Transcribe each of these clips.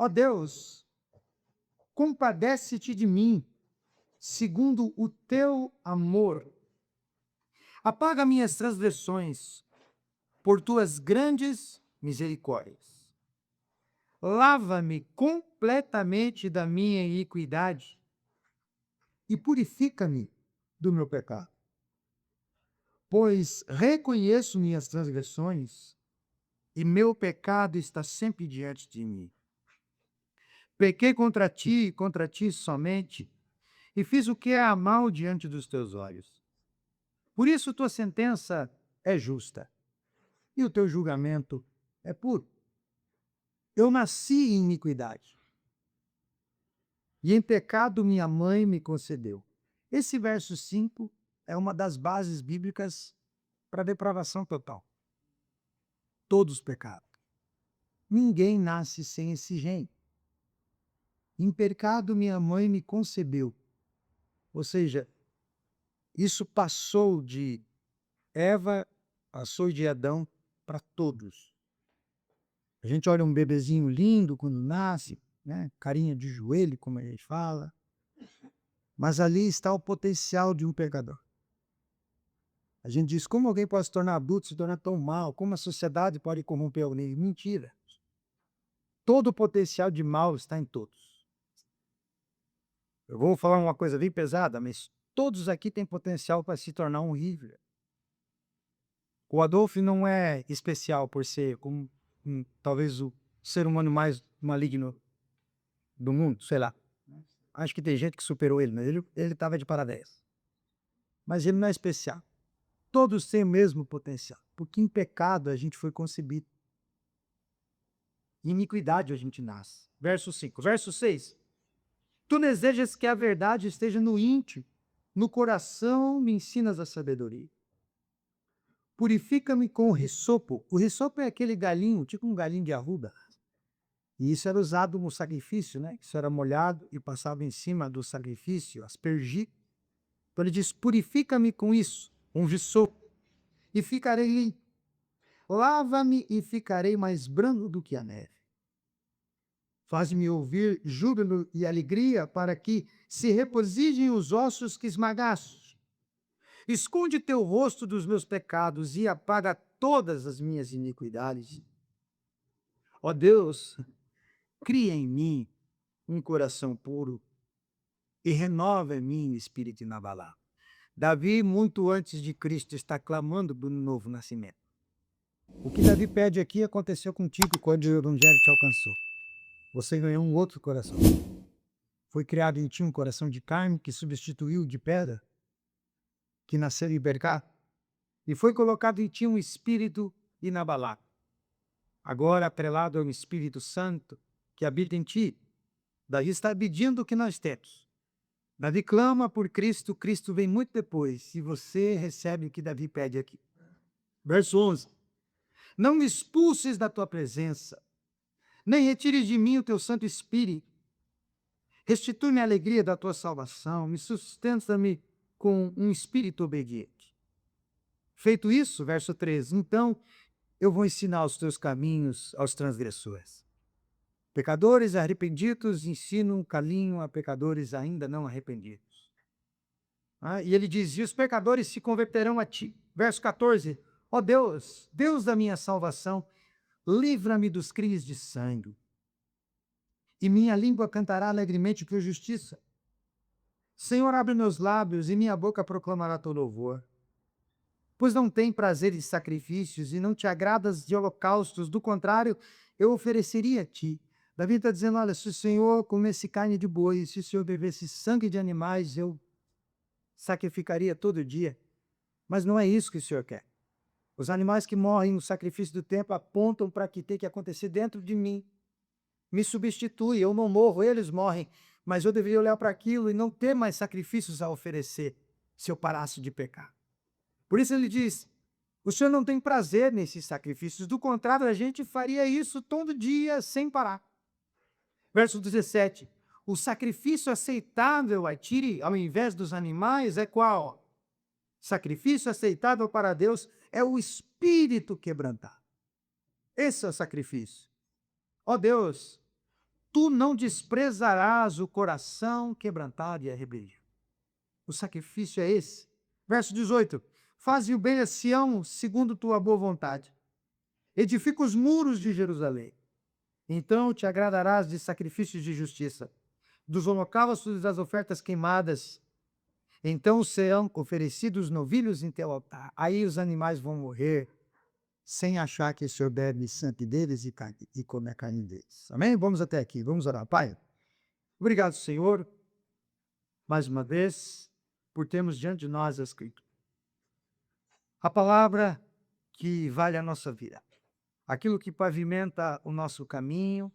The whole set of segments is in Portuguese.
Ó Deus, compadece-te de mim, segundo o teu amor. Apaga minhas transgressões, por tuas grandes misericórdias. Lava-me completamente da minha iniquidade e purifica-me do meu pecado. Pois reconheço minhas transgressões e meu pecado está sempre diante de mim. Pequei contra ti somente, e fiz o que é mal diante dos teus olhos. Por isso tua sentença é justa, e o teu julgamento é puro. Eu nasci em iniquidade, e em pecado minha mãe me concedeu. Esse verso 5 é uma das bases bíblicas para a depravação total. Todos pecaram. Ninguém nasce sem esse gene. Em pecado minha mãe me concebeu. Ou seja, isso passou de Eva, passou de Adão para todos. A gente olha um bebezinho lindo quando nasce, né? Carinha de joelho, como a gente fala. Mas ali está o potencial de um pecador. A gente diz, como alguém pode se tornar adulto, se tornar tão mal? Como a sociedade pode corromper alguém? Mentira. Todo o potencial de mal está em todos. Eu vou falar uma coisa bem pesada, mas todos aqui têm potencial para se tornar um Hitler. O Adolf não é especial por ser como talvez o ser humano mais maligno do mundo, sei lá. Acho que tem gente que superou ele, mas ele estava de parabéns. Mas ele não é especial. Todos têm o mesmo potencial, porque em pecado a gente foi concebido. Em iniquidade a gente nasce. Verso 5. Verso 6. Tu desejas que a verdade esteja no íntimo, no coração me ensinas a sabedoria. Purifica-me com o ressopo. O ressopo é aquele galinho, tipo um galinho de arruda. E isso era usado no sacrifício, né? Isso era molhado e passava em cima do sacrifício, aspergir. Então ele diz, purifica-me com isso, um ressopo, e ficarei limpo. Lava-me e ficarei mais branco do que a neve. Faz-me ouvir júbilo e alegria, para que se repozijem os ossos que esmagastes. Esconde teu rosto dos meus pecados e apaga todas as minhas iniquidades. Ó Deus, cria em mim um coração puro e renova em mim o espírito inabalável. Davi, muito antes de Cristo, está clamando por um novo nascimento. O que Davi pede aqui aconteceu contigo quando o Evangelho te alcançou. Você ganhou um outro coração. Foi criado em ti um coração de carne que substituiu o de pedra, que nasceu em pecado, e foi colocado em ti um espírito inabalável. Agora, atrelado ao Espírito Santo que habita em ti, Davi está pedindo o que nós temos. Davi clama por Cristo, Cristo vem muito depois, e você recebe o que Davi pede aqui. Verso 11. Não me expulses da tua presença, nem retires de mim o teu Santo Espírito. Restitui-me a alegria da tua salvação, me sustenta-me com um espírito obediente. Feito isso, verso 13, então eu vou ensinar os teus caminhos aos transgressores. Pecadores arrependidos ensinam um caminho a pecadores ainda não arrependidos. E ele diz, e os pecadores se converterão a ti. Verso 14, ó Deus, Deus da minha salvação, livra-me dos crimes de sangue. E minha língua cantará alegremente tua justiça. Senhor, abre meus lábios e minha boca proclamará teu louvor. Pois não tem prazer em sacrifícios e não te agradas de holocaustos, do contrário, eu ofereceria a ti. Davi está dizendo, olha, se o Senhor comesse carne de boi, se o Senhor bebesse sangue de animais, eu sacrificaria todo dia. Mas não é isso que o Senhor quer. Os animais que morrem no sacrifício do templo apontam para que tem que acontecer dentro de mim. Me substitui, eu não morro, eles morrem. Mas eu deveria olhar para aquilo e não ter mais sacrifícios a oferecer se eu parasse de pecar. Por isso ele diz, o Senhor não tem prazer nesses sacrifícios, do contrário, a gente faria isso todo dia sem parar. Verso 17, o sacrifício aceitável a ti, ao invés dos animais, é qual? Sacrifício aceitável para Deus é o espírito quebrantado. Esse é o sacrifício. Ó Deus, Tu não desprezarás o coração quebrantado e arrependido. O sacrifício é esse. Verso 18. Faze o bem a Sião segundo tua boa vontade. Edifica os muros de Jerusalém. Então te agradarás de sacrifícios de justiça, dos holocaustos e das ofertas queimadas. Então serão oferecidos novilhos em teu altar. Aí os animais vão morrer sem achar que o Senhor bebe sangue deles e come a carne deles. Amém? Vamos até aqui. Vamos orar. Pai, obrigado, Senhor, mais uma vez, por termos diante de nós a Escritura. A palavra que vale a nossa vida. Aquilo que pavimenta o nosso caminho,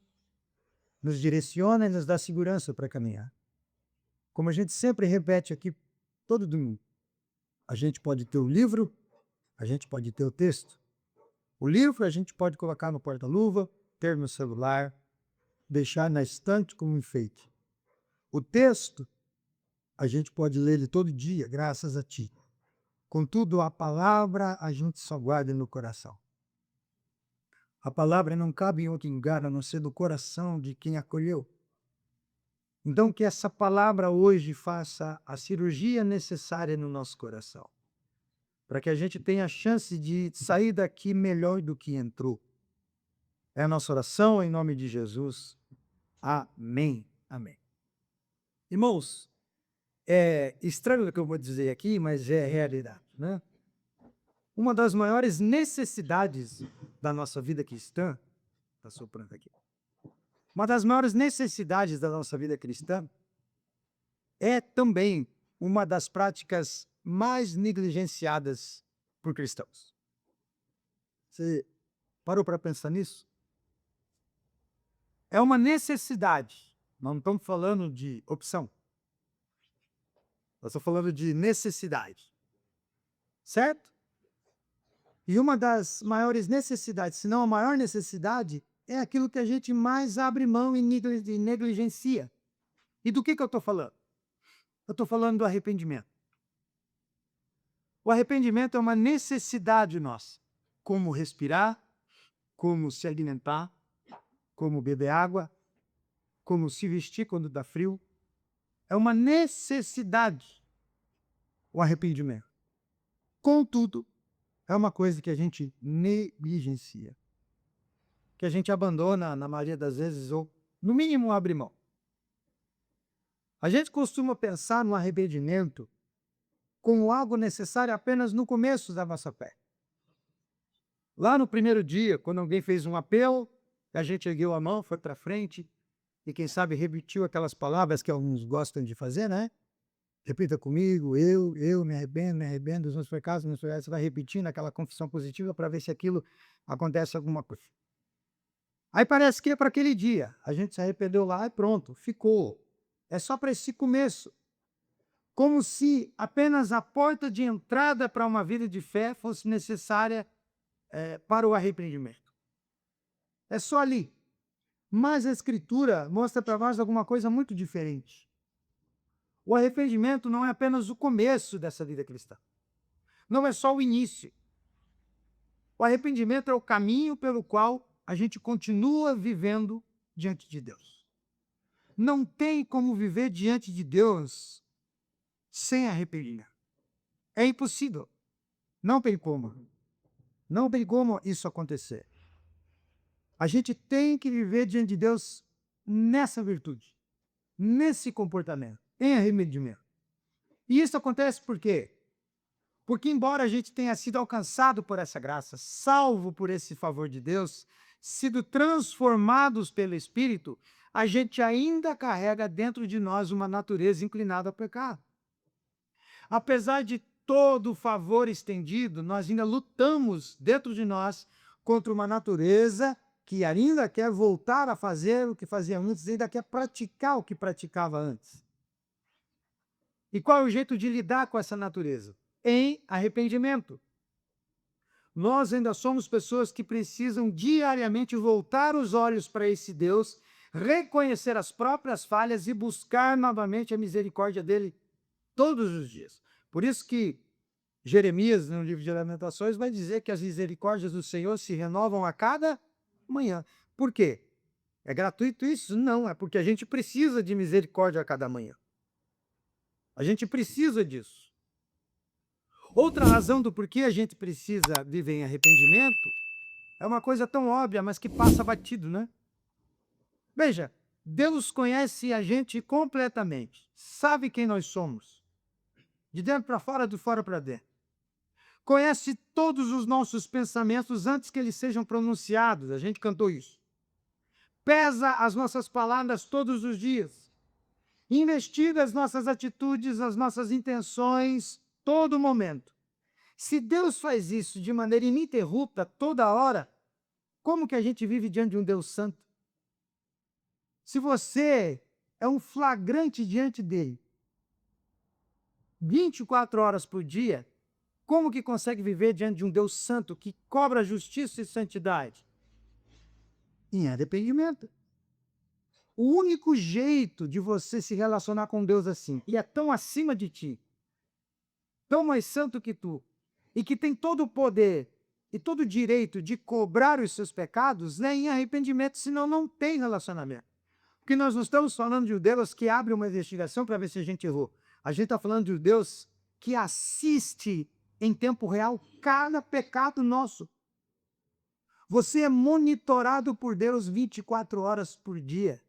nos direciona e nos dá segurança para caminhar. Como a gente sempre repete aqui todo domingo, a gente pode ter o livro, a gente pode ter o texto. O livro a gente pode colocar no porta-luva, ter no celular, deixar na estante como enfeite. O texto, a gente pode ler ele todo dia, graças a Ti. Contudo, a palavra a gente só guarda no coração. A palavra não cabe em outro lugar a não ser no coração de quem acolheu. Então, que essa palavra hoje faça a cirurgia necessária no nosso coração, para que a gente tenha a chance de sair daqui melhor do que entrou. É a nossa oração em nome de Jesus. Amém. Amém. Irmãos, é estranho o que eu vou dizer aqui, mas é realidade, né? Uma das maiores necessidades da nossa vida cristã, está soprando aqui, uma das maiores necessidades da nossa vida cristã é também uma das práticas mais negligenciadas por cristãos. Você parou para pensar nisso? É uma necessidade. Não estamos falando de opção. Nós estamos falando de necessidade. Certo? E uma das maiores necessidades, se não a maior necessidade, é aquilo que a gente mais abre mão e negligencia. E do que eu estou falando? Eu estou falando do arrependimento. O arrependimento é uma necessidade nossa. Como respirar, como se alimentar, como beber água, como se vestir quando dá frio. É uma necessidade o arrependimento. Contudo, é uma coisa que a gente negligencia, que a gente abandona na maioria das vezes, ou no mínimo abre mão. A gente costuma pensar no arrependimento como algo necessário apenas no começo da nossa fé. Lá no primeiro dia, quando alguém fez um apelo, a gente ergueu a mão, foi para frente, e quem sabe repetiu aquelas palavras que alguns gostam de fazer, né? Repita comigo, eu me arrependo dos meus pecados, você vai repetindo aquela confissão positiva para ver se aquilo acontece alguma coisa. Aí parece que é para aquele dia, a gente se arrependeu lá e pronto, ficou. É só para esse começo. Como se apenas a porta de entrada para uma vida de fé fosse necessária para o arrependimento. É só ali. Mas a Escritura mostra para nós alguma coisa muito diferente. O arrependimento não é apenas o começo dessa vida cristã. Não é só o início. O arrependimento é o caminho pelo qual a gente continua vivendo diante de Deus. Não tem como viver diante de Deus sem arrependimento. É impossível. Não tem como. Não tem como isso acontecer. A gente tem que viver diante de Deus nessa virtude, nesse comportamento, em arrependimento. E isso acontece por quê? Porque embora a gente tenha sido alcançado por essa graça, salvo por esse favor de Deus, sido transformados pelo Espírito, a gente ainda carrega dentro de nós uma natureza inclinada ao pecado. Apesar de todo o favor estendido, nós ainda lutamos dentro de nós contra uma natureza que ainda quer voltar a fazer o que fazia antes, ainda quer praticar o que praticava antes. E qual é o jeito de lidar com essa natureza? Em arrependimento. Nós ainda somos pessoas que precisam diariamente voltar os olhos para esse Deus, reconhecer as próprias falhas e buscar novamente a misericórdia dele todos os dias. Por isso que Jeremias, no livro de Lamentações, vai dizer que as misericórdias do Senhor se renovam a cada manhã. Por quê? É gratuito isso? Não, é porque a gente precisa de misericórdia a cada manhã. A gente precisa disso. Outra razão do porquê a gente precisa viver em arrependimento é uma coisa tão óbvia, mas que passa batido, né? Veja, Deus conhece a gente completamente, sabe quem nós somos, de dentro para fora, de fora para dentro. Conhece todos os nossos pensamentos antes que eles sejam pronunciados, a gente cantou isso. Pesa as nossas palavras todos os dias. Investiga as nossas atitudes, as nossas intenções, todo momento. Se Deus faz isso de maneira ininterrupta, toda hora, como que a gente vive diante de um Deus santo? Se você é um flagrante diante dele, 24 horas por dia, como que consegue viver diante de um Deus santo que cobra justiça e santidade? Em arrependimento. O único jeito de você se relacionar com Deus assim, que é tão acima de ti, tão mais santo que tu, e que tem todo o poder e todo o direito de cobrar os seus pecados, né, em arrependimento, senão não tem relacionamento. Porque nós não estamos falando de um Deus que abre uma investigação para ver se a gente errou. A gente está falando de um Deus que assiste em tempo real cada pecado nosso. Você é monitorado por Deus 24 horas por dia.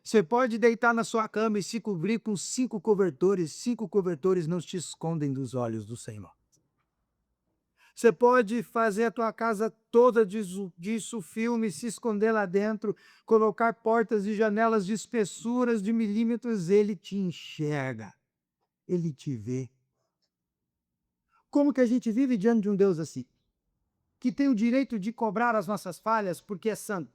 Você pode deitar na sua cama e se cobrir com 5 cobertores não te escondem dos olhos do Senhor. Você pode fazer a tua casa toda de sulfilme, se esconder lá dentro, colocar portas e janelas de espessuras de milímetros, ele te enxerga, ele te vê. Como que a gente vive diante de um Deus assim? Que tem o direito de cobrar as nossas falhas porque é santo.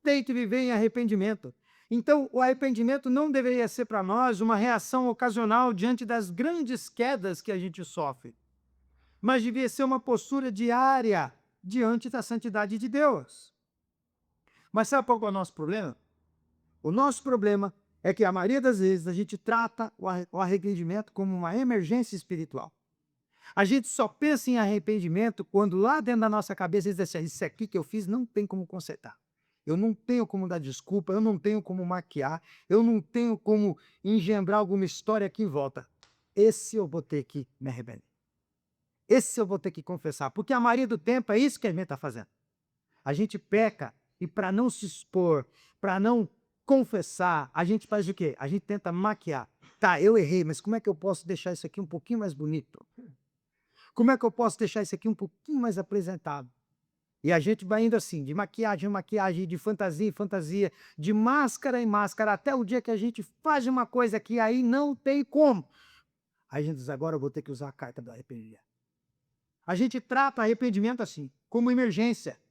Tem que viver em arrependimento. Então, o arrependimento não deveria ser para nós uma reação ocasional diante das grandes quedas que a gente sofre, mas devia ser uma postura diária diante da santidade de Deus. Mas sabe qual é o nosso problema? O nosso problema é que a maioria das vezes a gente trata o arrependimento como uma emergência espiritual. A gente só pensa em arrependimento quando lá dentro da nossa cabeça diz assim, isso aqui que eu fiz não tem como consertar. Eu não tenho como dar desculpa, eu não tenho como maquiar, eu não tenho como engendrar alguma história aqui em volta. Esse eu vou ter que me arrepender. Esse eu vou ter que confessar, porque a maioria do tempo é isso que a gente está fazendo. A gente peca e para não se expor, para não confessar, a gente faz o quê? A gente tenta maquiar. Tá, eu errei, mas como é que eu posso deixar isso aqui um pouquinho mais bonito? Como é que eu posso deixar isso aqui um pouquinho mais apresentável? E a gente vai indo assim, de maquiagem em maquiagem, de fantasia em fantasia, de máscara em máscara, até o dia que a gente faz uma coisa que aí não tem como. Aí a gente diz, agora eu vou ter que usar a carta do arrependimento. A gente trata arrependimento assim, como emergência.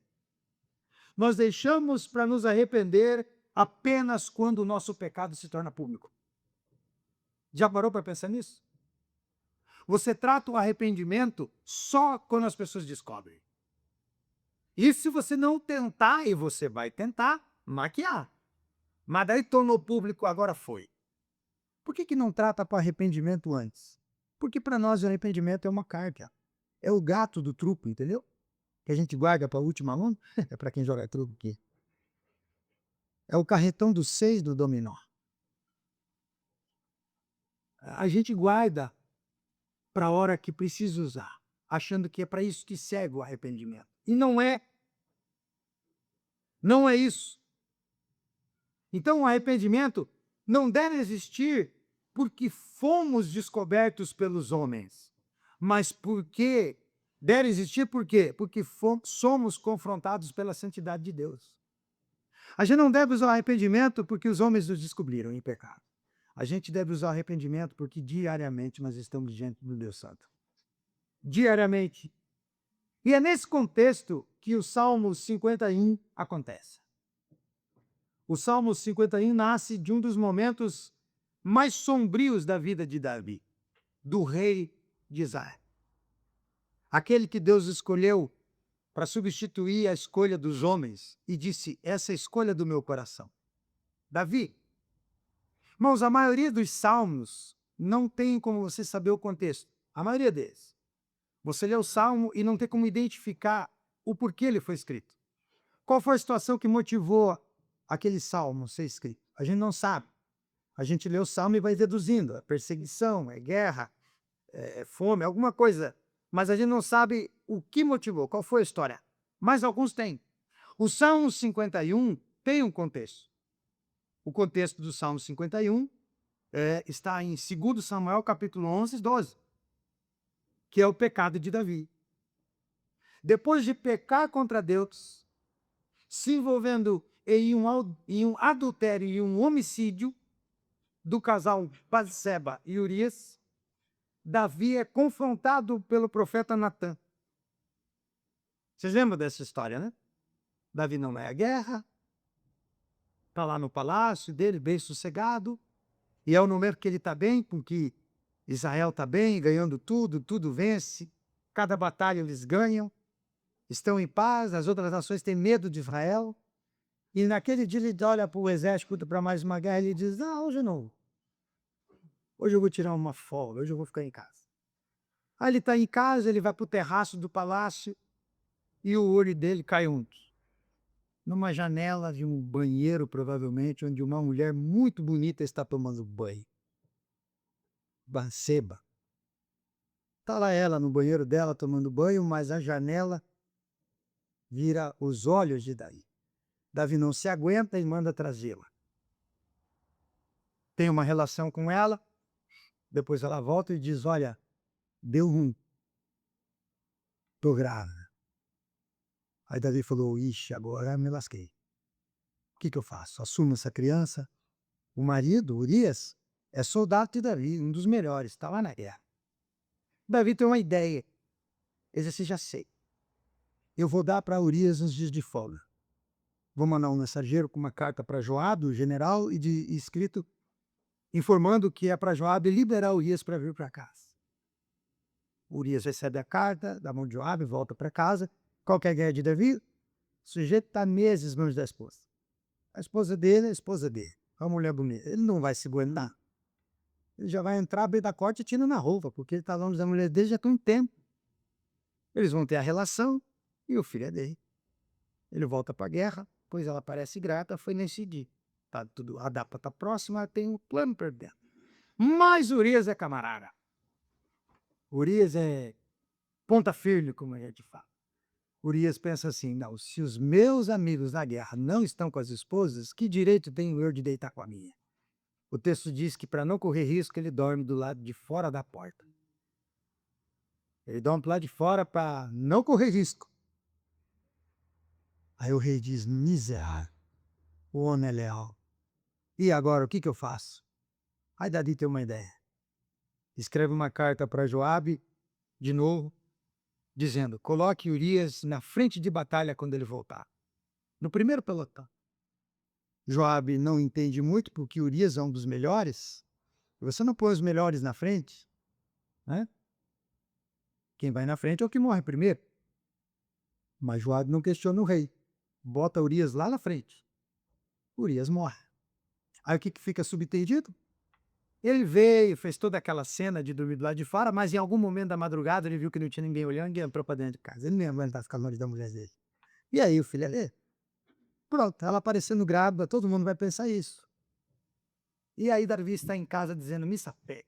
Nós deixamos para nos arrepender apenas quando o nosso pecado se torna público. Já parou para pensar nisso? Você trata o arrependimento só quando as pessoas descobrem. E se você não tentar, e você vai tentar, maquiar. Mas daí tornou público, agora foi. Por que não trata para arrependimento antes? Porque para nós o arrependimento é uma carta. É o gato do truco, entendeu? Que a gente guarda para a última mão. É para quem joga truco aqui. É o carretão dos 6 do dominó. A gente guarda para a hora que precisa usar, achando que é para isso que serve o arrependimento. E não é. Não é isso. Então o arrependimento não deve existir porque fomos descobertos pelos homens, mas porque deve existir por quê? Porque somos confrontados pela santidade de Deus. A gente não deve usar o arrependimento porque os homens nos descobriram em pecado. A gente deve usar o arrependimento porque diariamente nós estamos diante do Deus Santo. Diariamente. E é nesse contexto que o Salmo 51 acontece. O Salmo 51 nasce de um dos momentos mais sombrios da vida de Davi, do rei de Israel. Aquele que Deus escolheu para substituir a escolha dos homens e disse, essa é a escolha do meu coração. Davi. Irmãos, a maioria dos salmos não tem como você saber o contexto. A maioria deles. Você lê o salmo e não tem como identificar o porquê ele foi escrito. Qual foi a situação que motivou aquele salmo ser escrito? A gente não sabe. A gente lê o salmo e vai deduzindo. É perseguição, é guerra, é fome, alguma coisa. Mas a gente não sabe o que motivou, qual foi a história. Mas alguns têm. O Salmo 51 tem um contexto. O contexto do Salmo 51 está em 2 Samuel, capítulo 11, 12, que é o pecado de Davi. Depois de pecar contra Deus, se envolvendo em um adultério e um homicídio do casal Batseba e Urias, Davi é confrontado pelo profeta Natã. Vocês lembram dessa história, né? Davi não vai à guerra, está lá no palácio dele, bem sossegado, e é o número que ele está bem, porque Israel está bem, ganhando tudo, tudo vence, cada batalha eles ganham, estão em paz, as outras nações têm medo de Israel, e naquele dia ele olha para o exército para mais uma guerra e ele diz, hoje não, hoje eu vou tirar uma folga, hoje eu vou ficar em casa. Aí ele está em casa, ele vai para o terraço do palácio, e o olho dele cai onde? Numa janela de um banheiro, provavelmente, onde uma mulher muito bonita está tomando banho. Batseba. Está lá ela no banheiro dela tomando banho, mas a janela vira os olhos de Davi. Davi não se aguenta e manda trazê-la. Tem uma relação com ela, depois ela volta e diz, olha, deu ruim, estou grávida. Aí Davi falou, ixi, agora me lasquei. O que eu faço? Assumo essa criança? O marido, Urias, é soldado de Davi, um dos melhores, está lá na guerra. Davi tem uma ideia. Ele disse, já sei. Eu vou dar para Urias uns dias de folga. Vou mandar um mensageiro com uma carta para Joabe, o general, e escrito informando que é para Joabe liberar Urias para vir para casa. Urias recebe a carta da mão de Joabe, volta para casa. Qual que é a guerra de Davi? O sujeito está meses longe da esposa. A esposa dele é a esposa dele. É uma mulher bonita. Ele não vai se aguentar. Ele já vai entrar, abrir da corte e tira na roupa, porque ele está longe da mulher dele já tem um tempo. Eles vão ter a relação e o filho é dele. Ele volta para a guerra, pois ela parece grata, foi nesse dia. Tá tudo, a data está próxima, tem um plano perdendo. Mas Urias é camarada. Urias é ponta firme, como a gente fala. Urias pensa assim, não, se os meus amigos na guerra não estão com as esposas, que direito tenho eu de deitar com a minha? O texto diz que para não correr risco, ele dorme do lado de fora da porta. Ele dorme do lado de fora para não correr risco. Aí o rei diz, miserável, o homem é leal. E agora, o que eu faço? Aí Davi tem uma ideia. Escreve uma carta para Joabe, de novo, dizendo, coloque Urias na frente de batalha quando ele voltar. No primeiro pelotão. Joabe não entende muito, porque Urias é um dos melhores. Você não põe os melhores na frente, né? Quem vai na frente é o que morre primeiro. Mas Joabe não questiona o rei. Bota Urias lá na frente. Urias morre. Aí o que fica subentendido? Ele veio, fez toda aquela cena de dormir do lado de fora, mas em algum momento da madrugada ele viu que não tinha ninguém olhando e entrou para dentro de casa. Ele nem aguentava ficar longe da mulher dele. E aí o filho ali? Pronto, ela aparecendo grávida, todo mundo vai pensar isso. E aí Davi está em casa dizendo, me sapé.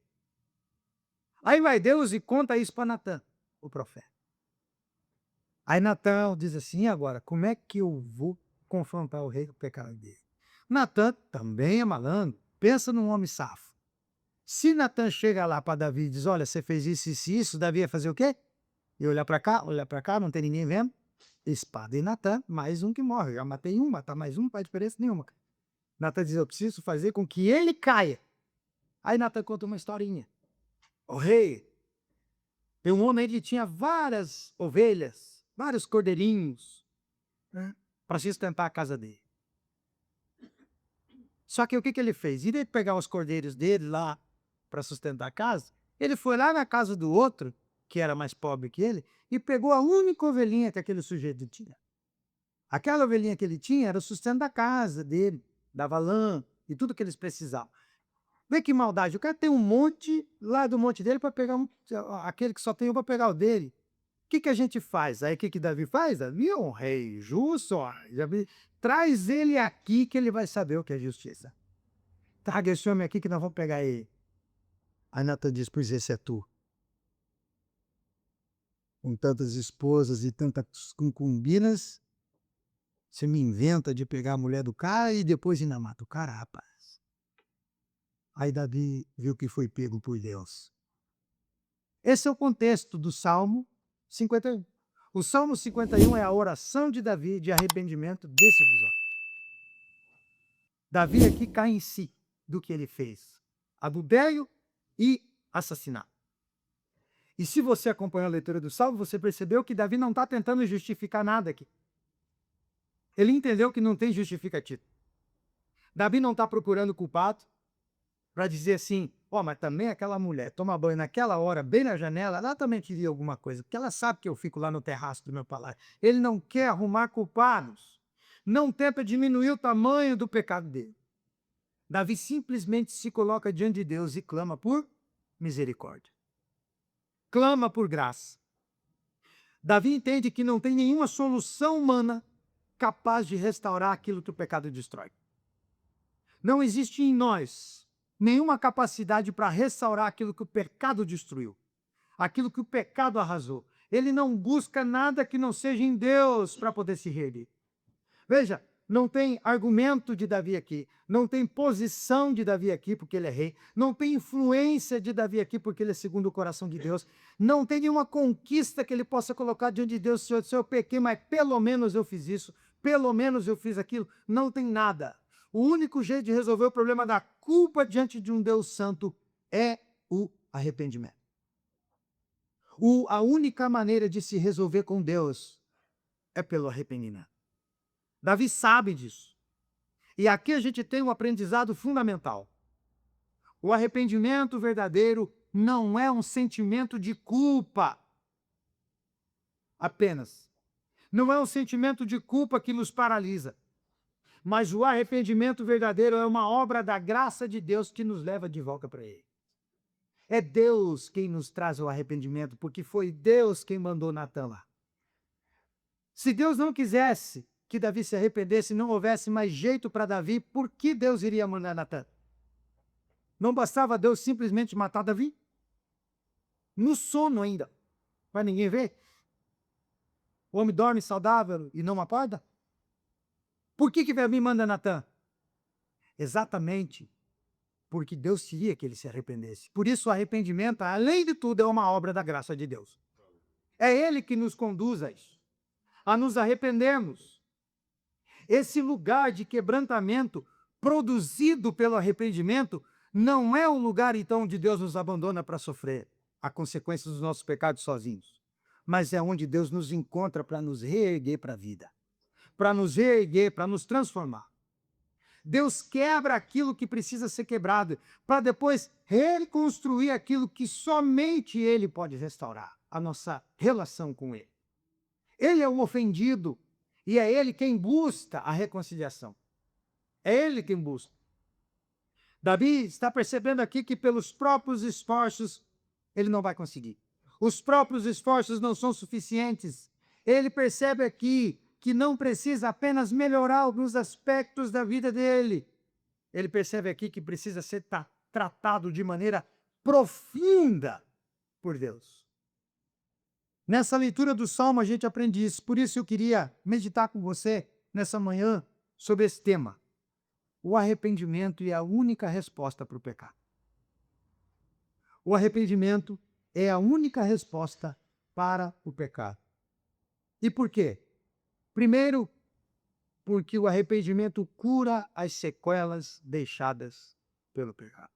Aí vai Deus e conta isso para Natã, o profeta. Aí Natã diz assim, e agora, como é que eu vou confrontar o rei com o pecado dele? Natã também é malandro, pensa num homem safo. Se Natã chega lá para Davi e diz, olha, você fez isso, isso e isso, Davi ia fazer o quê? E olhar para cá, não tem ninguém vendo. Espada em Natã, mais um que morre. Já matei um, matar mais um não faz diferença nenhuma. Natã diz, eu preciso fazer com que ele caia. Aí Natã conta uma historinha. O rei, tem um homem que tinha várias ovelhas, vários cordeirinhos, né, para sustentar a casa dele. Só que o que ele fez? Em vez de pegar os cordeiros dele lá para sustentar a casa, ele foi lá na casa do outro, que era mais pobre que ele, e pegou a única ovelhinha que aquele sujeito tinha. Aquela ovelhinha que ele tinha era o sustento da casa dele, dava lã e tudo que eles precisavam. Vê que maldade, o cara tem um monte lá do monte dele para pegar aquele que só tem um para pegar o dele. que a gente faz? Aí o que Davi faz? Davi é um rei justo, ó. Davi, traz ele aqui que ele vai saber o que é justiça. Traga esse homem aqui que nós vamos pegar ele. Aí Natan diz, pois esse é tu. Com tantas esposas e tantas concubinas, você me inventa de pegar a mulher do cara e depois ainda mata o cara, rapaz. Aí Davi viu que foi pego por Deus. Esse é o contexto do Salmo 51. O Salmo 51 é a oração de Davi de arrependimento desse episódio. Davi aqui cai em si do que ele fez. Adultério e assassinato. E se você acompanhou a leitura do Salmo, você percebeu que Davi não está tentando justificar nada aqui. Ele entendeu que não tem justificativo. Davi não está procurando culpado para dizer assim, mas também aquela mulher toma banho naquela hora, bem na janela, ela também queria alguma coisa, porque ela sabe que eu fico lá no terraço do meu palácio. Ele não quer arrumar culpados. Não tenta diminuir o tamanho do pecado dele. Davi simplesmente se coloca diante de Deus e clama por misericórdia. Clama por graça. Davi entende que não tem nenhuma solução humana capaz de restaurar aquilo que o pecado destrói. Não existe em nós nenhuma capacidade para restaurar aquilo que o pecado destruiu, aquilo que o pecado arrasou. Ele não busca nada que não seja em Deus para poder se reerguer. Veja, não tem argumento de Davi aqui, não tem posição de Davi aqui porque ele é rei, não tem influência de Davi aqui porque ele é segundo o coração de Deus, não tem nenhuma conquista que ele possa colocar diante de Deus, Senhor, se eu pequei, mas pelo menos eu fiz isso, pelo menos eu fiz aquilo, não tem nada. O único jeito de resolver o problema da culpa diante de um Deus santo é o arrependimento. A única maneira de se resolver com Deus é pelo arrependimento. Davi sabe disso. E aqui a gente tem um aprendizado fundamental. O arrependimento verdadeiro não é um sentimento de culpa apenas. Não é um sentimento de culpa que nos paralisa. Mas o arrependimento verdadeiro é uma obra da graça de Deus que nos leva de volta para Ele. É Deus quem nos traz o arrependimento, porque foi Deus quem mandou Natan lá. Se Deus não quisesse que Davi se arrependesse, não houvesse mais jeito para Davi, por que Deus iria mandar Natan? Não bastava Deus simplesmente matar Davi? No sono ainda, para ninguém ver? O homem dorme saudável e não acorda? Por que Davi manda Natan? Exatamente porque Deus queria que ele se arrependesse. Por isso o arrependimento, além de tudo, é uma obra da graça de Deus. É Ele que nos conduz a isso, a nos arrependermos. Esse lugar de quebrantamento produzido pelo arrependimento não é um lugar, então, onde Deus nos abandona para sofrer a consequência dos nossos pecados sozinhos, mas é onde Deus nos encontra para nos reerguer para a vida, para nos reerguer, para nos transformar. Deus quebra aquilo que precisa ser quebrado, para depois reconstruir aquilo que somente Ele pode restaurar, a nossa relação com Ele. Ele é o ofendido e é Ele quem busca a reconciliação. É Ele quem busca. Davi está percebendo aqui que pelos próprios esforços ele não vai conseguir. Os próprios esforços não são suficientes. Ele percebe aqui que não precisa apenas melhorar alguns aspectos da vida dele. Ele percebe aqui que precisa ser tratado de maneira profunda por Deus. Nessa leitura do Salmo a gente aprende isso. Por isso eu queria meditar com você nessa manhã sobre esse tema. O arrependimento é a única resposta para o pecado. O arrependimento é a única resposta para o pecado. E por quê? Primeiro, porque o arrependimento cura as sequelas deixadas pelo pecado.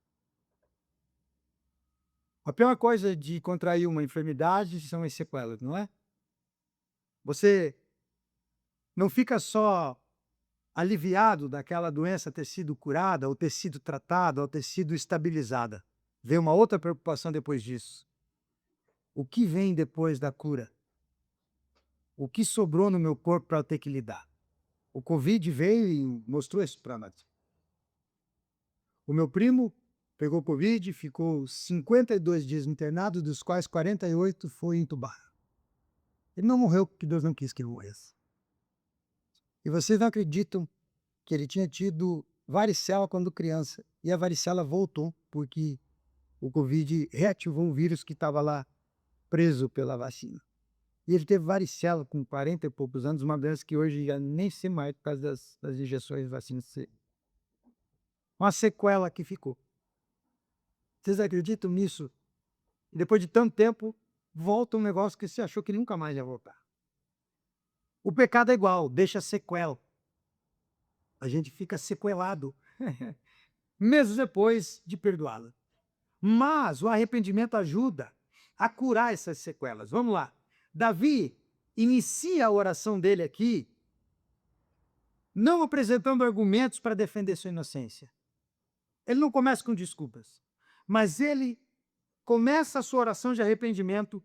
A pior coisa de contrair uma enfermidade são as sequelas, não é? Você não fica só aliviado daquela doença ter sido curada, ou ter sido tratada, ou ter sido estabilizada. Vem uma outra preocupação depois disso. O que vem depois da cura? O que sobrou no meu corpo para eu ter que lidar? O Covid veio e mostrou isso para nós. O meu primo pegou Covid, ficou 52 dias internado, dos quais 48 foi entubado. Ele não morreu porque Deus não quis que ele morresse. E vocês não acreditam que ele tinha tido varicela quando criança. E a varicela voltou porque o Covid reativou um vírus que estava lá preso pela vacina. E ele teve varicela com 40 e poucos anos, uma doença que hoje já nem sei mais por causa das injeções de vacina. Uma sequela que ficou. Vocês acreditam nisso? E depois de tanto tempo, volta um negócio que você achou que nunca mais ia voltar. O pecado é igual, deixa sequela. A gente fica sequelado, mesmo depois de perdoá-la. Mas o arrependimento ajuda a curar essas sequelas. Vamos lá. Davi inicia a oração dele aqui, não apresentando argumentos para defender sua inocência. Ele não começa com desculpas, mas ele começa a sua oração de arrependimento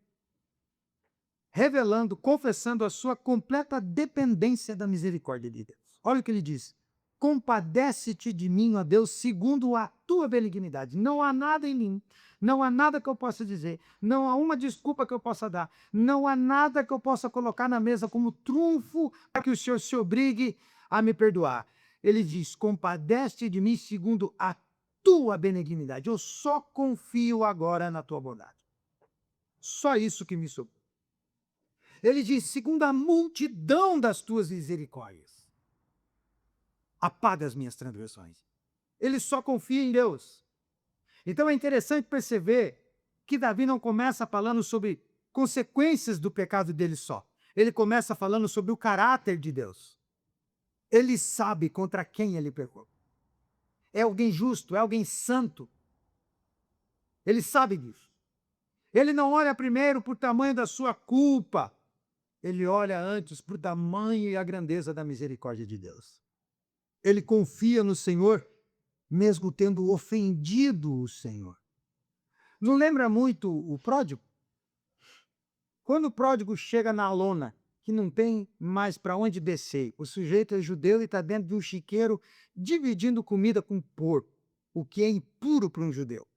revelando, confessando a sua completa dependência da misericórdia de Deus. Olha o que ele diz: compadece-te de mim, ó Deus, segundo a tua benignidade. Não há nada em mim, não há nada que eu possa dizer, não há uma desculpa que eu possa dar, não há nada que eu possa colocar na mesa como trunfo para que o Senhor se obrigue a me perdoar. Ele diz: compadece-te de mim segundo a tua benignidade. Eu só confio agora na tua bondade. Só isso que me sobrou. Ele diz: segundo a multidão das tuas misericórdias, apaga as minhas transgressões. Ele só confia em Deus. Então é interessante perceber que Davi não começa falando sobre consequências do pecado dele só. Ele começa falando sobre o caráter de Deus. Ele sabe contra quem ele pecou. É alguém justo, é alguém santo. Ele sabe disso. Ele não olha primeiro para o tamanho da sua culpa. Ele olha antes para o tamanho e a grandeza da misericórdia de Deus. Ele confia no Senhor, mesmo tendo ofendido o Senhor. Não lembra muito o pródigo? Quando o pródigo chega na lona, que não tem mais para onde descer, o sujeito é judeu e está dentro de um chiqueiro dividindo comida com porco, o que é impuro para um judeu.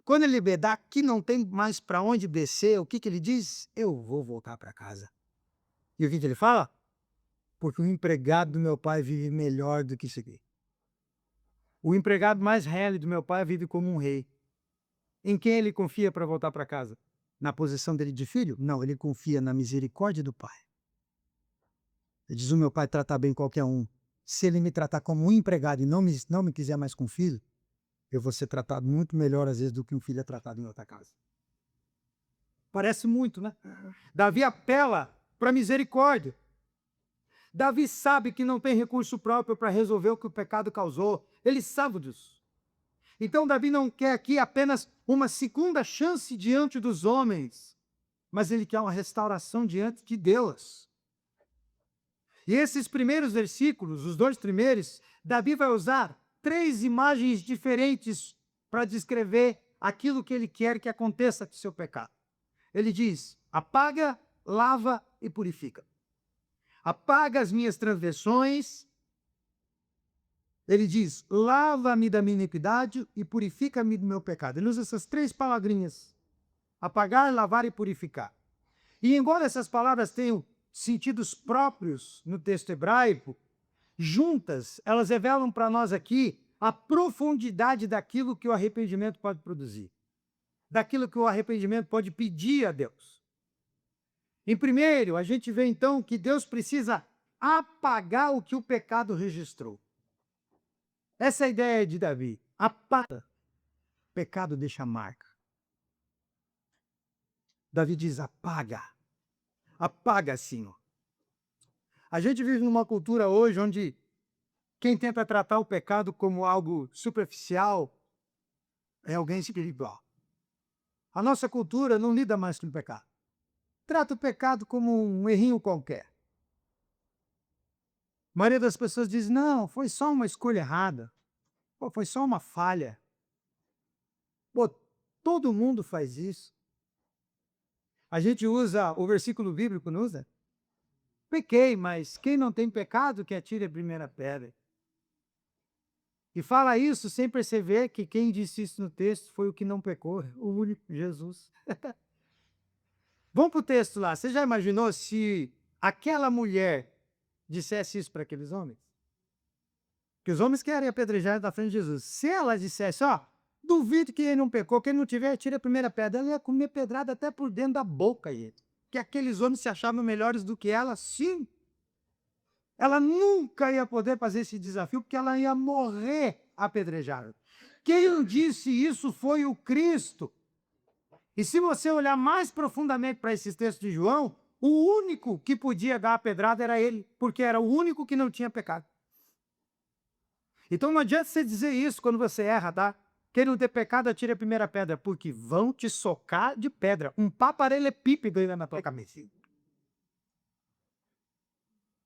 Quando ele vê daqui não tem mais para onde descer, o que ele diz? Eu vou voltar para casa. E o que ele fala? Porque o empregado do meu pai vive melhor do que isso aqui. O empregado mais real do meu pai vive como um rei. Em quem ele confia para voltar para casa? Na posição dele de filho? Não, ele confia na misericórdia do pai. Ele diz: o meu pai trata bem qualquer um. Se ele me tratar como um empregado e não me quiser mais com filho, eu vou ser tratado muito melhor às vezes do que um filho é tratado em outra casa. Parece muito, né? Davi apela para a misericórdia. Davi sabe que não tem recurso próprio para resolver o que o pecado causou. Ele sabe disso. Então Davi não quer aqui apenas uma segunda chance diante dos homens, mas ele quer uma restauração diante de Deus. E esses primeiros versículos, os dois primeiros, Davi vai usar 3 imagens diferentes para descrever aquilo que ele quer que aconteça com o seu pecado. Ele diz: apaga, lava e purifica. Apaga as minhas transgressões. Ele diz: lava-me da minha iniquidade e purifica-me do meu pecado. Ele usa essas 3 palavrinhas: apagar, lavar e purificar. E embora essas palavras tenham sentidos próprios no texto hebraico, juntas elas revelam para nós aqui a profundidade daquilo que o arrependimento pode produzir, daquilo que o arrependimento pode pedir a Deus. Em primeiro, a gente vê então que Deus precisa apagar o que o pecado registrou. Essa é a ideia de Davi. Apaga. O pecado deixa marca. Davi diz: apaga. Apaga, Senhor. A gente vive numa cultura hoje onde quem tenta tratar o pecado como algo superficial é alguém espiritual. A nossa cultura não lida mais com o pecado. Trata o pecado como um errinho qualquer. A maioria das pessoas diz: não, foi só uma escolha errada. Pô, foi só uma falha. Pô, todo mundo faz isso. A gente usa o versículo bíblico, não usa? Pequei, mas quem não tem pecado que atire a primeira pedra. E fala isso sem perceber que quem disse isso no texto foi o que não pecou, o único Jesus. Vamos para o texto lá. Você já imaginou se aquela mulher dissesse isso para aqueles homens? Que os homens querem apedrejar da frente de Jesus. Se ela dissesse, ó, duvido que ele não pecou, que ele não tiver, tira a primeira pedra, ela ia comer pedrada até por dentro da boca, gente. Que aqueles homens se achavam melhores do que ela, sim. Ela nunca ia poder fazer esse desafio, porque ela ia morrer apedrejada. Quem disse isso foi o Cristo. E se você olhar mais profundamente para esses textos de João, o único que podia dar a pedrada era ele, porque era o único que não tinha pecado. Então não adianta você dizer isso quando você erra, tá? Quem não tem pecado, atire a primeira pedra, porque vão te socar de pedra. Um paralelepípedo ainda na tua cabeça.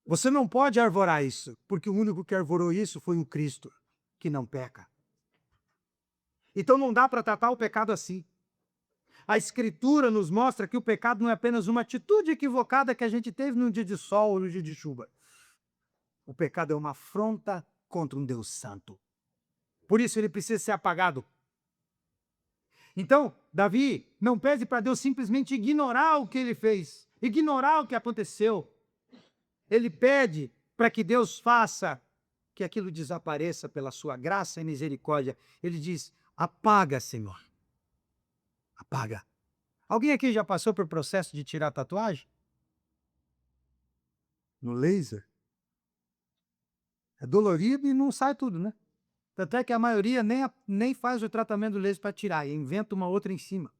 Você não pode arvorar isso, porque o único que arvorou isso foi o Cristo, que não peca. Então não dá para tratar o pecado assim. A Escritura nos mostra que o pecado não é apenas uma atitude equivocada que a gente teve num dia de sol ou num dia de chuva. O pecado é uma afronta contra um Deus santo. Por isso ele precisa ser apagado. Então, Davi não pede para Deus simplesmente ignorar o que ele fez, ignorar o que aconteceu. Ele pede para que Deus faça que aquilo desapareça pela sua graça e misericórdia. Ele diz, apaga, Senhor. Apaga. Alguém aqui já passou por processo de tirar tatuagem? No laser? É dolorido e não sai tudo, né? Tanto é que a maioria nem faz o tratamento do laser para tirar, e inventa uma outra em cima.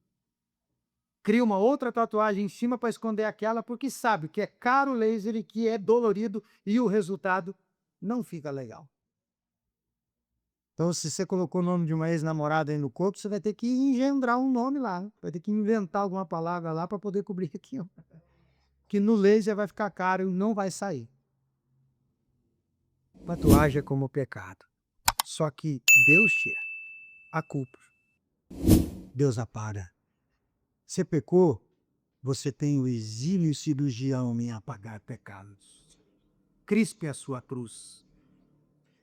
Cria uma outra tatuagem em cima para esconder aquela, porque sabe que é caro o laser e que é dolorido e o resultado não fica legal. Então, se você colocou o nome de uma ex-namorada aí no corpo, você vai ter que engendrar um nome lá. Vai ter que inventar alguma palavra lá para poder cobrir aquilo. Que no laser vai ficar caro e não vai sair. Tatuagem é como pecado. Só que Deus tira a culpa. Deus apaga. Você pecou, você tem o exímio cirurgião em apagar pecados. Crispe a sua cruz.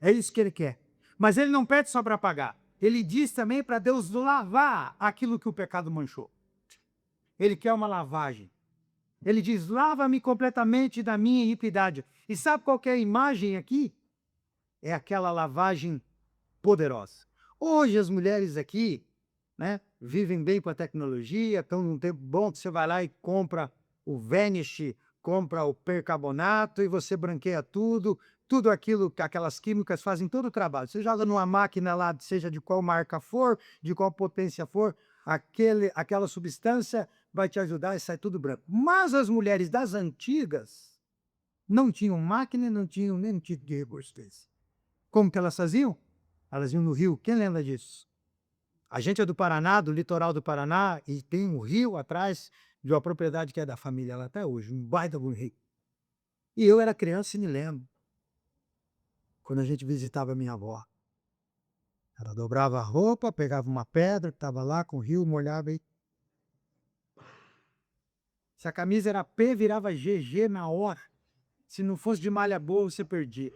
É isso que ele quer. Mas ele não pede só para apagar. Ele diz também para Deus lavar aquilo que o pecado manchou. Ele quer uma lavagem. Ele diz, lava-me completamente da minha iniquidade. E sabe qual que é a imagem aqui? É aquela lavagem poderosa. Hoje as mulheres aqui, né, vivem bem com a tecnologia, estão num tempo bom que você vai lá e compra o Vanish, compra o percarbonato e você branqueia tudo, tudo aquilo, aquelas químicas fazem todo o trabalho. Você joga numa máquina lá, seja de qual marca for, de qual potência for, aquela substância vai te ajudar e sai tudo branco. Mas as mulheres das antigas não tinham máquina e não tinham nenhum tipo de recurso desse. Como que elas faziam? Elas iam no rio. Quem lembra disso? A gente é do Paraná, do litoral do Paraná, e tem um rio atrás de uma propriedade que é da família lá até hoje, um baita de um rio. E eu era criança e me lembro, quando a gente visitava a minha avó. Ela dobrava a roupa, pegava uma pedra que estava lá com o rio, molhava e... Se a camisa era P, virava GG na hora. Se não fosse de malha boa, você perdia.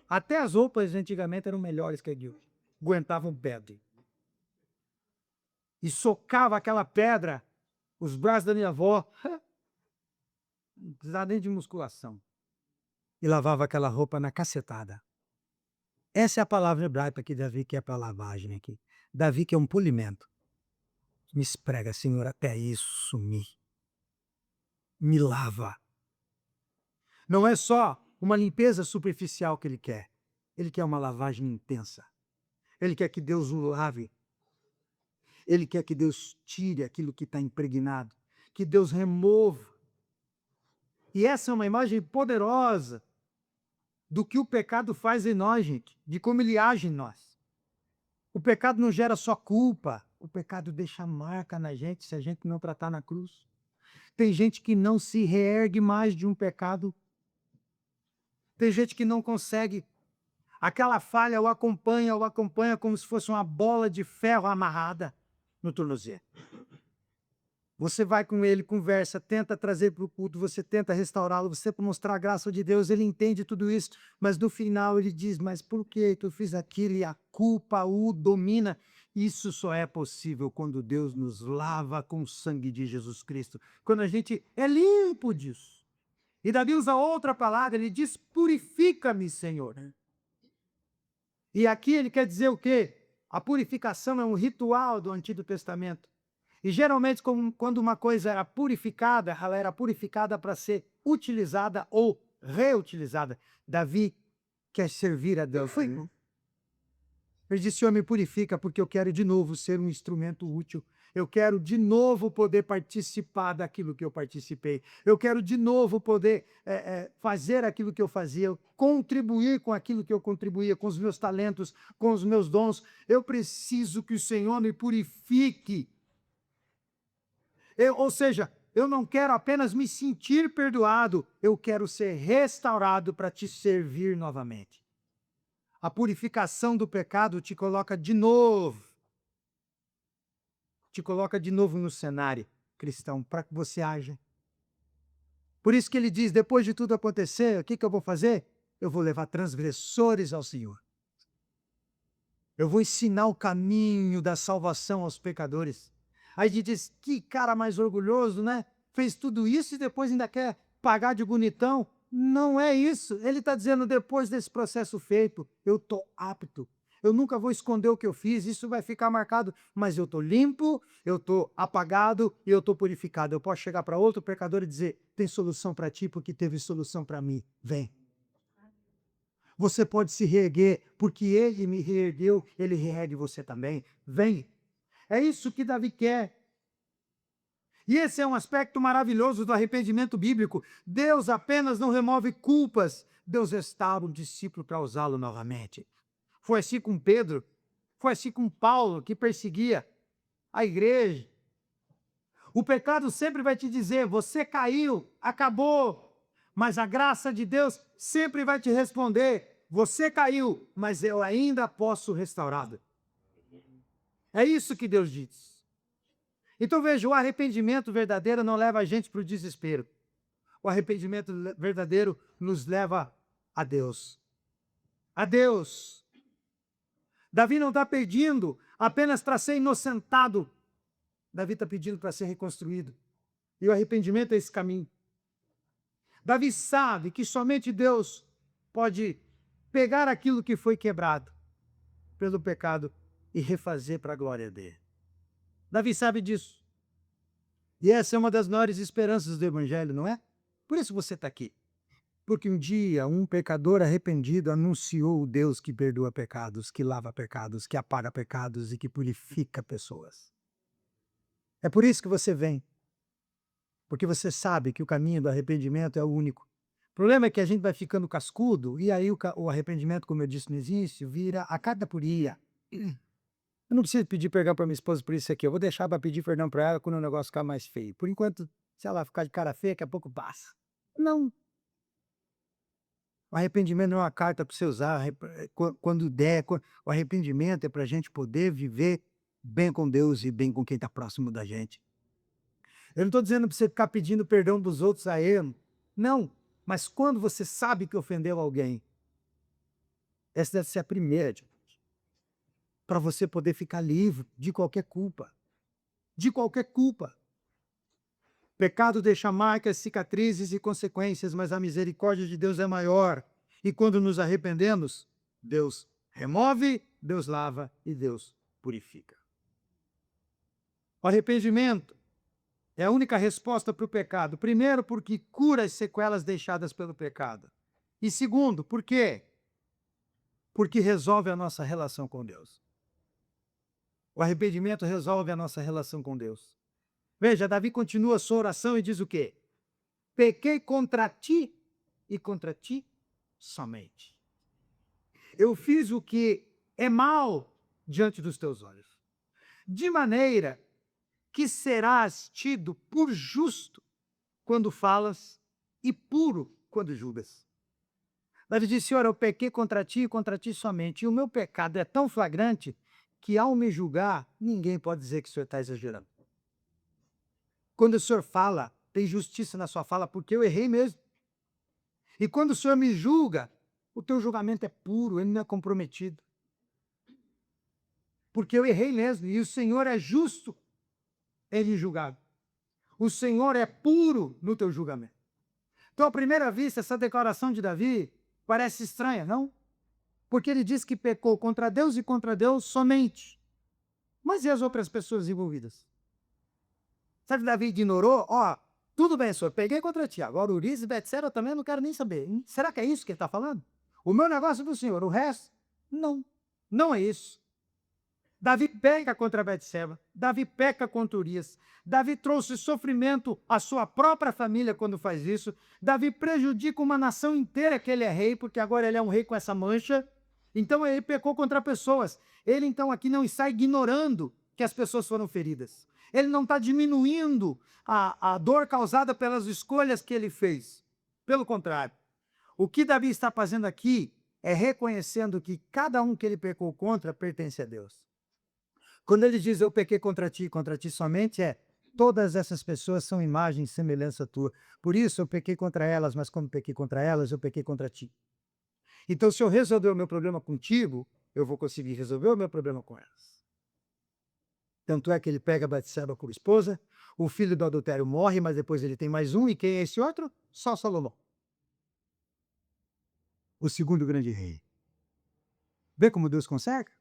Até as roupas antigamente eram melhores que a de hoje. Aguentavam pedra. E socava aquela pedra, os braços da minha avó, não precisava nem de musculação. E lavava aquela roupa na cacetada. Essa é a palavra hebraica que Davi quer para lavagem aqui. Davi quer um polimento. Me esprega, Senhor, até isso me lava. Não é só uma limpeza superficial que ele quer. Ele quer uma lavagem intensa. Ele quer que Deus o lave. Ele quer que Deus tire aquilo que está impregnado. Que Deus remova. E essa é uma imagem poderosa do que o pecado faz em nós, gente. De como ele age em nós. O pecado não gera só culpa. O pecado deixa marca na gente se a gente não tratar na cruz. Tem gente que não se reergue mais de um pecado. Tem gente que não consegue. Aquela falha o acompanha como se fosse uma bola de ferro amarrada no tornozelo. Você vai com ele, conversa, tenta trazer para o culto, você tenta restaurá-lo, você para mostrar a graça de Deus, ele entende tudo isso, mas no final ele diz, mas por que tu fiz aquilo? E a culpa o domina. Isso só é possível quando Deus nos lava com o sangue de Jesus Cristo, quando a gente é limpo disso. E Davi usa outra palavra, ele diz: purifica-me, Senhor. E aqui ele quer dizer o quê? A purificação é um ritual do Antigo Testamento. E geralmente, quando uma coisa era purificada, ela era purificada para ser utilizada ou reutilizada. Davi quer servir a Deus. Ele disse: Senhor, me purifica, porque eu quero de novo ser um instrumento útil. Eu quero de novo poder participar daquilo que eu participei. Eu quero de novo poder fazer aquilo que eu fazia, contribuir com aquilo que eu contribuía, com os meus talentos, com os meus dons. Eu preciso que o Senhor me purifique. Ou seja, eu não quero apenas me sentir perdoado, eu quero ser restaurado para te servir novamente. A purificação do pecado te coloca de novo no cenário cristão, para que você haja. Por isso que ele diz, depois de tudo acontecer, o que eu vou fazer? Eu vou levar transgressores ao Senhor. Eu vou ensinar o caminho da salvação aos pecadores. Aí a gente diz, que cara mais orgulhoso, né? Fez tudo isso e depois ainda quer pagar de bonitão. Não é isso. Ele está dizendo, depois desse processo feito, eu estou apto. Eu nunca vou esconder o que eu fiz, isso vai ficar marcado. Mas eu estou limpo, eu estou apagado e eu estou purificado. Eu posso chegar para outro pecador e dizer, tem solução para ti porque teve solução para mim. Vem. Você pode se reerguer, porque ele me reergueu, ele reergue você também. Vem. É isso que Davi quer. E esse é um aspecto maravilhoso do arrependimento bíblico. Deus apenas não remove culpas, Deus restaura o discípulo para usá-lo novamente. Foi assim com Pedro, foi assim com Paulo, que perseguia a igreja. O pecado sempre vai te dizer, você caiu, acabou. Mas a graça de Deus sempre vai te responder, você caiu, mas eu ainda posso restaurá-lo. É isso que Deus diz. Então veja, o arrependimento verdadeiro não leva a gente para o desespero. O arrependimento verdadeiro nos leva a Deus. A Deus. Davi não está pedindo apenas para ser inocentado. Davi está pedindo para ser reconstruído. E o arrependimento é esse caminho. Davi sabe que somente Deus pode pegar aquilo que foi quebrado pelo pecado e refazer para a glória dele. Davi sabe disso. E essa é uma das maiores esperanças do Evangelho, não é? Por isso você está aqui. Porque um dia um pecador arrependido anunciou o Deus que perdoa pecados, que lava pecados, que apaga pecados e que purifica pessoas. É por isso que você vem. Porque você sabe que o caminho do arrependimento é o único. O problema é que a gente vai ficando cascudo e aí o arrependimento, como eu disse no início, vira a cadapuria. Eu não preciso pedir perdão para minha esposa por isso aqui. Eu vou deixar para pedir perdão para ela quando o negócio ficar mais feio. Por enquanto, se ela ficar de cara feia, daqui a pouco passa. Não. O arrependimento não é uma carta para você usar quando der. O arrependimento é para a gente poder viver bem com Deus e bem com quem está próximo da gente. Eu não estou dizendo para você ficar pedindo perdão dos outros a ele. Não. Mas quando você sabe que ofendeu alguém, essa deve ser a primeira, para você poder ficar livre de qualquer culpa. De qualquer culpa. Pecado deixa marcas, cicatrizes e consequências, mas a misericórdia de Deus é maior. E quando nos arrependemos, Deus remove, Deus lava e Deus purifica. O arrependimento é a única resposta para o pecado. Primeiro, porque cura as sequelas deixadas pelo pecado. E segundo, por quê? Porque resolve a nossa relação com Deus. O arrependimento resolve a nossa relação com Deus. Veja, Davi continua a sua oração e diz o quê? Pequei contra ti e contra ti somente. Eu fiz o que é mal diante dos teus olhos, de maneira que serás tido por justo quando falas e puro quando julgas. Davi disse, Senhor, eu pequei contra ti e contra ti somente, e o meu pecado é tão flagrante que ao me julgar, ninguém pode dizer que o Senhor está exagerando. Quando o Senhor fala, tem justiça na sua fala, porque eu errei mesmo. E quando o Senhor me julga, o teu julgamento é puro, ele não é comprometido. porque eu errei mesmo, e o Senhor é justo em lhe julgar. O Senhor é puro no teu julgamento. Então, à primeira vista, essa declaração de Davi parece estranha, não? Porque ele diz que pecou contra Deus e contra Deus somente. Mas e as outras pessoas envolvidas? Sabe, Davi ignorou? Ó, tudo bem, senhor, peguei contra ti. Agora Urias e Betseba também não quero nem saber. Hein? Será que é isso que ele está falando? O meu negócio é do senhor, o resto? Não, não é isso. Davi peca contra Betseba, Davi peca contra Urias, Davi trouxe sofrimento à sua própria família quando faz isso, Davi prejudica uma nação inteira que ele é rei, porque agora ele é um rei com essa mancha, então ele pecou contra pessoas. Ele então aqui não está ignorando que as pessoas foram feridas, ele não está diminuindo a dor causada pelas escolhas que ele fez, pelo contrário, o que Davi está fazendo aqui é reconhecendo que cada um que ele pecou contra pertence a Deus. Quando ele diz eu pequei contra ti somente, todas essas pessoas são imagem e semelhança tua. Por isso eu pequei contra elas, mas como pequei contra elas, eu pequei contra ti. Então, se eu resolver o meu problema contigo, eu vou conseguir resolver o meu problema com elas. Tanto é que ele pega Batseba como esposa, o filho do adultério morre, mas depois ele tem mais um, e quem é esse outro? Só Salomão. O segundo grande rei. Vê como Deus consegue?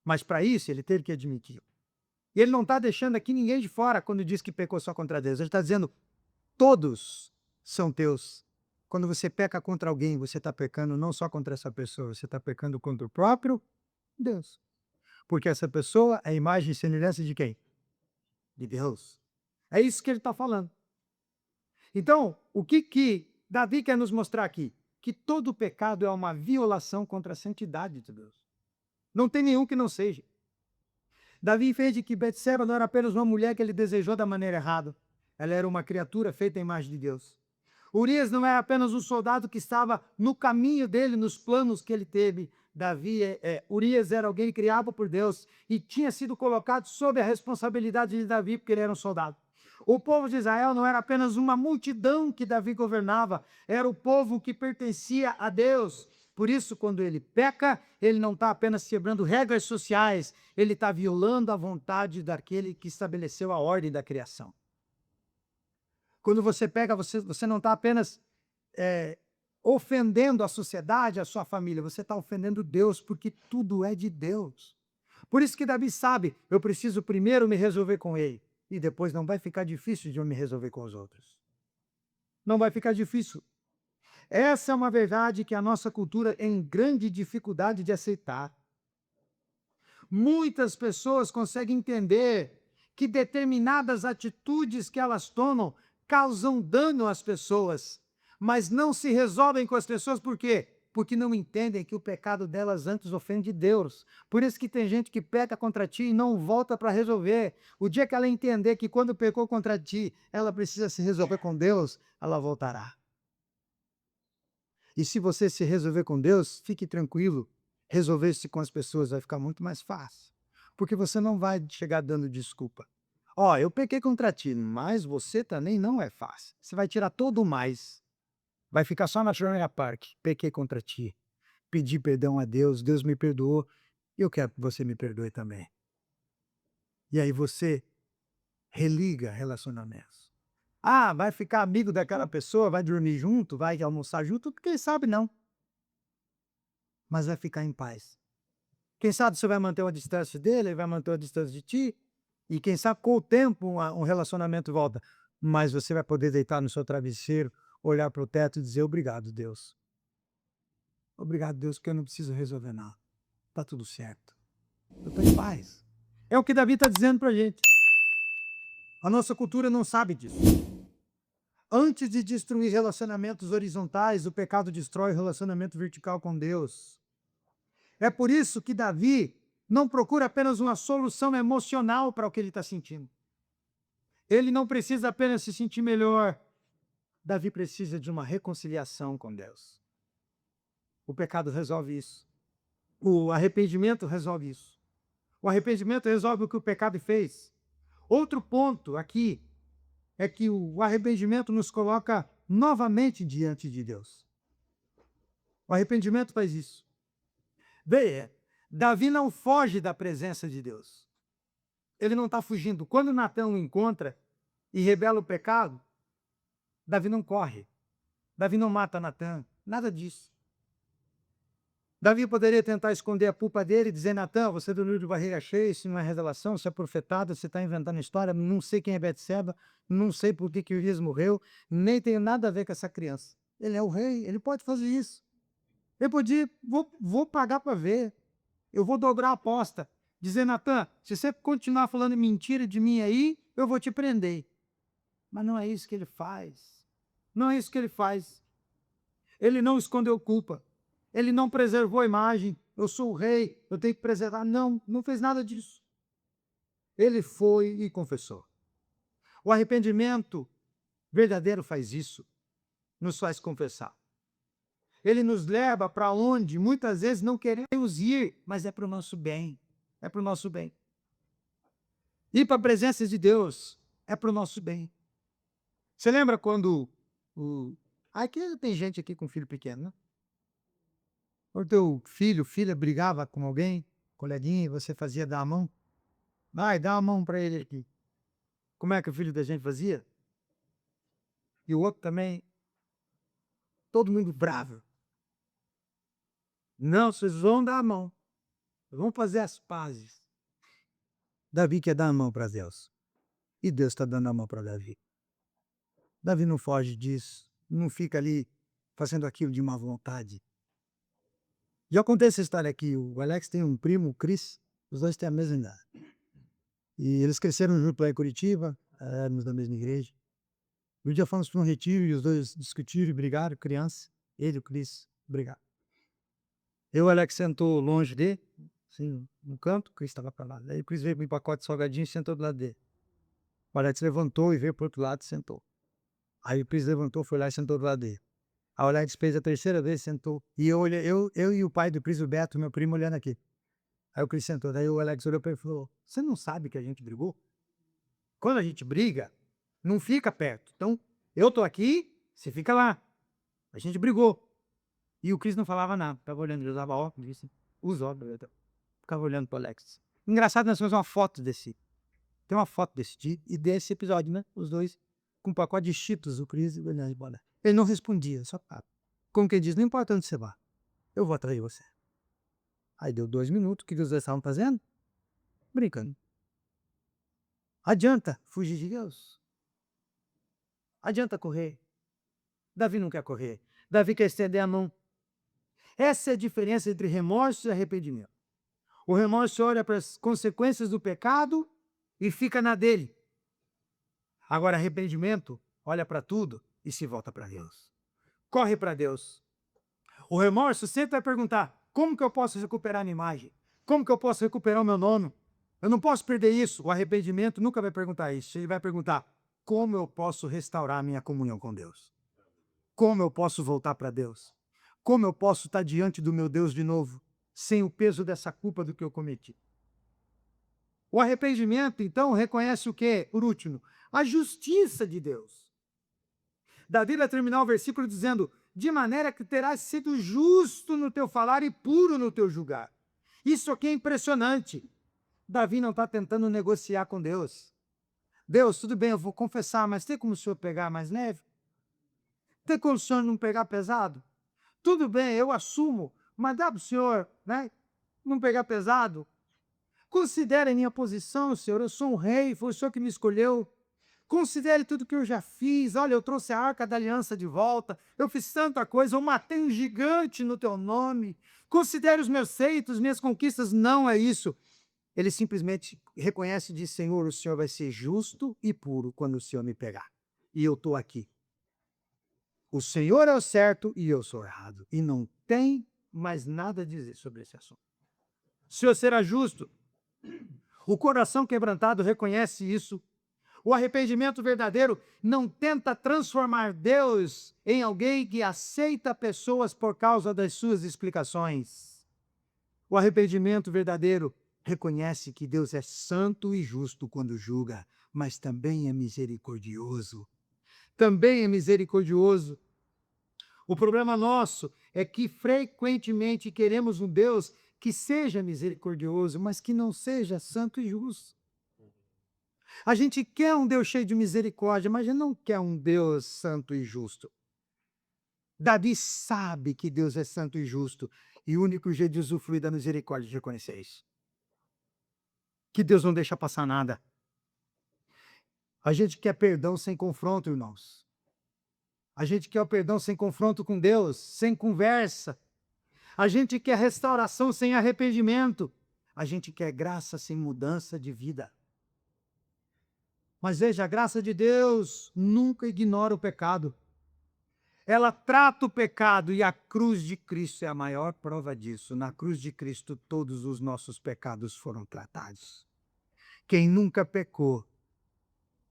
Mas para isso ele teve que admitir. E ele não está deixando aqui ninguém de fora quando diz que pecou só contra Deus. Ele está dizendo, todos são teus. Quando você peca contra alguém, você está pecando não só contra essa pessoa, você está pecando contra o próprio Deus. Porque essa pessoa é a imagem e semelhança de quem? De Deus. É isso que ele está falando. Então, o que Davi quer nos mostrar aqui? Que todo pecado é uma violação contra a santidade de Deus. Não tem nenhum que não seja. Davi entende que Betseba não era apenas uma mulher que ele desejou da maneira errada. Ela era uma criatura feita à imagem de Deus. Urias não era apenas um soldado que estava no caminho dele, nos planos que ele teve. Urias era alguém criado por Deus e tinha sido colocado sob a responsabilidade de Davi, porque ele era um soldado. O povo de Israel não era apenas uma multidão que Davi governava, era o povo que pertencia a Deus. Por isso, quando ele peca, ele não está apenas quebrando regras sociais, ele está violando a vontade daquele que estabeleceu a ordem da criação. Quando você peca, você não está apenas ofendendo a sociedade, a sua família, você está ofendendo Deus, porque tudo é de Deus. Por isso que Davi sabe, eu preciso primeiro me resolver com ele, e depois não vai ficar difícil de eu me resolver com os outros. Não vai ficar difícil. Essa é uma verdade que a nossa cultura é em grande dificuldade de aceitar. Muitas pessoas conseguem entender que determinadas atitudes que elas tomam causam dano às pessoas, mas não se resolvem com as pessoas, por quê? Porque não entendem que o pecado delas antes ofende Deus. Por isso que tem gente que peca contra ti e não volta para resolver. O dia que ela entender que quando pecou contra ti, ela precisa se resolver com Deus, ela voltará. E se você se resolver com Deus, fique tranquilo, resolver-se com as pessoas vai ficar muito mais fácil. Porque você não vai chegar dando desculpa. Ó, eu pequei contra ti, mas você também não é fácil. Você vai tirar todo o mais. Vai ficar só na primeira parte. Pequei contra ti. Pedi perdão a Deus, Deus me perdoou. E eu quero que você me perdoe também. E aí você religa relacionamentos. Ah, vai ficar amigo daquela pessoa, vai dormir junto, vai almoçar junto, quem sabe não. Mas vai ficar em paz. Quem sabe você vai manter uma distância dele, ele vai manter uma distância de ti, e quem sabe com o tempo um relacionamento volta. Mas você vai poder deitar no seu travesseiro, olhar para o teto e dizer obrigado, Deus. Obrigado, Deus, porque eu não preciso resolver nada. Está tudo certo. Eu estou em paz. É o que Davi está dizendo para a gente. A nossa cultura não sabe disso. Antes de destruir relacionamentos horizontais, o pecado destrói o relacionamento vertical com Deus. É por isso que Davi não procura apenas uma solução emocional para o que ele está sentindo. Ele não precisa apenas se sentir melhor. Davi precisa de uma reconciliação com Deus. O pecado resolve isso. O arrependimento resolve isso. O arrependimento resolve o que o pecado fez. Outro ponto aqui é que o arrependimento nos coloca novamente diante de Deus. O arrependimento faz isso. Veja, Davi não foge da presença de Deus. Ele não está fugindo. Quando Natan o encontra e revela o pecado, Davi não corre. Davi não mata Natan. Nada disso. Davi poderia tentar esconder a culpa dele e dizer: Natan, você dormiu de barriga cheia, isso não é revelação, isso é profetada, você está inventando história, não sei quem é Betseba, não sei por que Urias morreu, nem tenho nada a ver com essa criança. Ele é o rei, ele pode fazer isso. Ele podia, vou pagar para ver, eu vou dobrar a aposta, dizer: Natan, se você continuar falando mentira de mim aí, eu vou te prender. Mas não é isso que ele faz. Não é isso que ele faz. Ele não escondeu culpa. Ele não preservou a imagem. Eu sou o rei, eu tenho que preservar. Não, não fez nada disso. Ele foi e confessou. O arrependimento verdadeiro faz isso. Nos faz confessar. Ele nos leva para onde muitas vezes não queremos ir, mas é para o nosso bem. É para o nosso bem. Ir para a presença de Deus é para o nosso bem. Você lembra quando aqui tem gente aqui com filho pequeno, né? O teu filho, filha brigava com alguém, coleguinha, e você fazia dar a mão. Vai, dá a mão para ele aqui. Como é que o filho da gente fazia? E o outro também, todo mundo bravo. Não, vocês vão dar a mão. Vamos fazer as pazes. Davi quer dar a mão para Deus. E Deus está dando a mão para Davi. Davi não foge disso. Não fica ali fazendo aquilo de má vontade. Já contei essa história aqui. O Alex tem um primo, o Cris. Os dois têm a mesma idade. E eles cresceram junto lá em Curitiba. Éramos da mesma igreja. Um dia fomos para um retiro e os dois discutiram e brigaram, criança. Ele e o Cris brigaram. O Alex sentou longe dele, assim, no canto, o Cris estava para lá. Aí o Cris veio com um pacote de salgadinho e sentou do lado dele. O Alex levantou e veio para o outro lado e sentou. Aí o Cris levantou, foi lá e sentou do lado dele. Aí o Alex fez a terceira vez, sentou. E eu e o pai do Cris, o Beto, meu primo, olhando aqui. Aí o Cris sentou. Daí o Alex olhou para ele e falou: você não sabe que a gente brigou? Quando a gente briga, não fica perto. Então, eu tô aqui, você fica lá. A gente brigou. E o Cris não falava nada. Ficava olhando, ele usava óculos, assim, os óculos. Ficava olhando pro Alex. Engraçado, nós temos uma foto desse. Tem uma foto desse dia e desse episódio, né? Os dois com um pacote de Cheetos, o Cris e o Bernardo de bola. Ele não respondia, só papo. Como quem diz, não importa onde você vá, eu vou atrair você. Aí deu 2 minutos, o que os dois estavam fazendo? Brincando. Adianta fugir de Deus. Adianta correr. Davi não quer correr. Davi quer estender a mão. Essa é a diferença entre remorso e arrependimento. O remorso olha para as consequências do pecado e fica na dele. Agora, arrependimento olha para tudo e se volta para Deus. Corre para Deus. O remorso sempre vai perguntar: como que eu posso recuperar a minha imagem? Como que eu posso recuperar o meu nome? Eu não posso perder isso. O arrependimento nunca vai perguntar isso. Ele vai perguntar: como eu posso restaurar a minha comunhão com Deus? Como eu posso voltar para Deus? Como eu posso estar diante do meu Deus de novo, sem o peso dessa culpa do que eu cometi? O arrependimento, então, reconhece o quê? Por último, a justiça de Deus. Davi vai terminar o versículo dizendo: de maneira que terás sido justo no teu falar e puro no teu julgar. Isso aqui é impressionante. Davi não está tentando negociar com Deus. Deus, tudo bem, eu vou confessar, mas tem como o senhor pegar mais leve? Tem como o senhor não pegar pesado? Tudo bem, eu assumo, mas dá para o senhor, né, não pegar pesado? Considere a minha posição, Senhor, eu sou um rei, foi o Senhor que me escolheu. Considere tudo que eu já fiz. Olha, eu trouxe a Arca da Aliança de volta, eu fiz tanta coisa, eu matei um gigante no teu nome. Considere os meus feitos, minhas conquistas. Não é isso. Ele simplesmente reconhece e diz: Senhor, o Senhor vai ser justo e puro quando o Senhor me pegar. E eu estou aqui. O Senhor é o certo e eu sou errado. E não tem mais nada a dizer sobre esse assunto. O Senhor será justo. O coração quebrantado reconhece isso. O arrependimento verdadeiro não tenta transformar Deus em alguém que aceita pessoas por causa das suas explicações. O arrependimento verdadeiro reconhece que Deus é santo e justo quando julga, mas também é misericordioso. Também é misericordioso. O problema nosso é que frequentemente queremos um Deus que seja misericordioso, mas que não seja santo e justo. A gente quer um Deus cheio de misericórdia, mas a gente não quer um Deus santo e justo. Davi sabe que Deus é santo e justo, e o único jeito de usufruir da misericórdia é de reconhecer isso. Que Deus não deixa passar nada. A gente quer perdão sem confronto, irmãos. A gente quer o perdão sem confronto com Deus, sem conversa. A gente quer restauração sem arrependimento. A gente quer graça sem mudança de vida. Mas veja, a graça de Deus nunca ignora o pecado. Ela trata o pecado e a cruz de Cristo é a maior prova disso. Na cruz de Cristo, todos os nossos pecados foram tratados. Quem nunca pecou,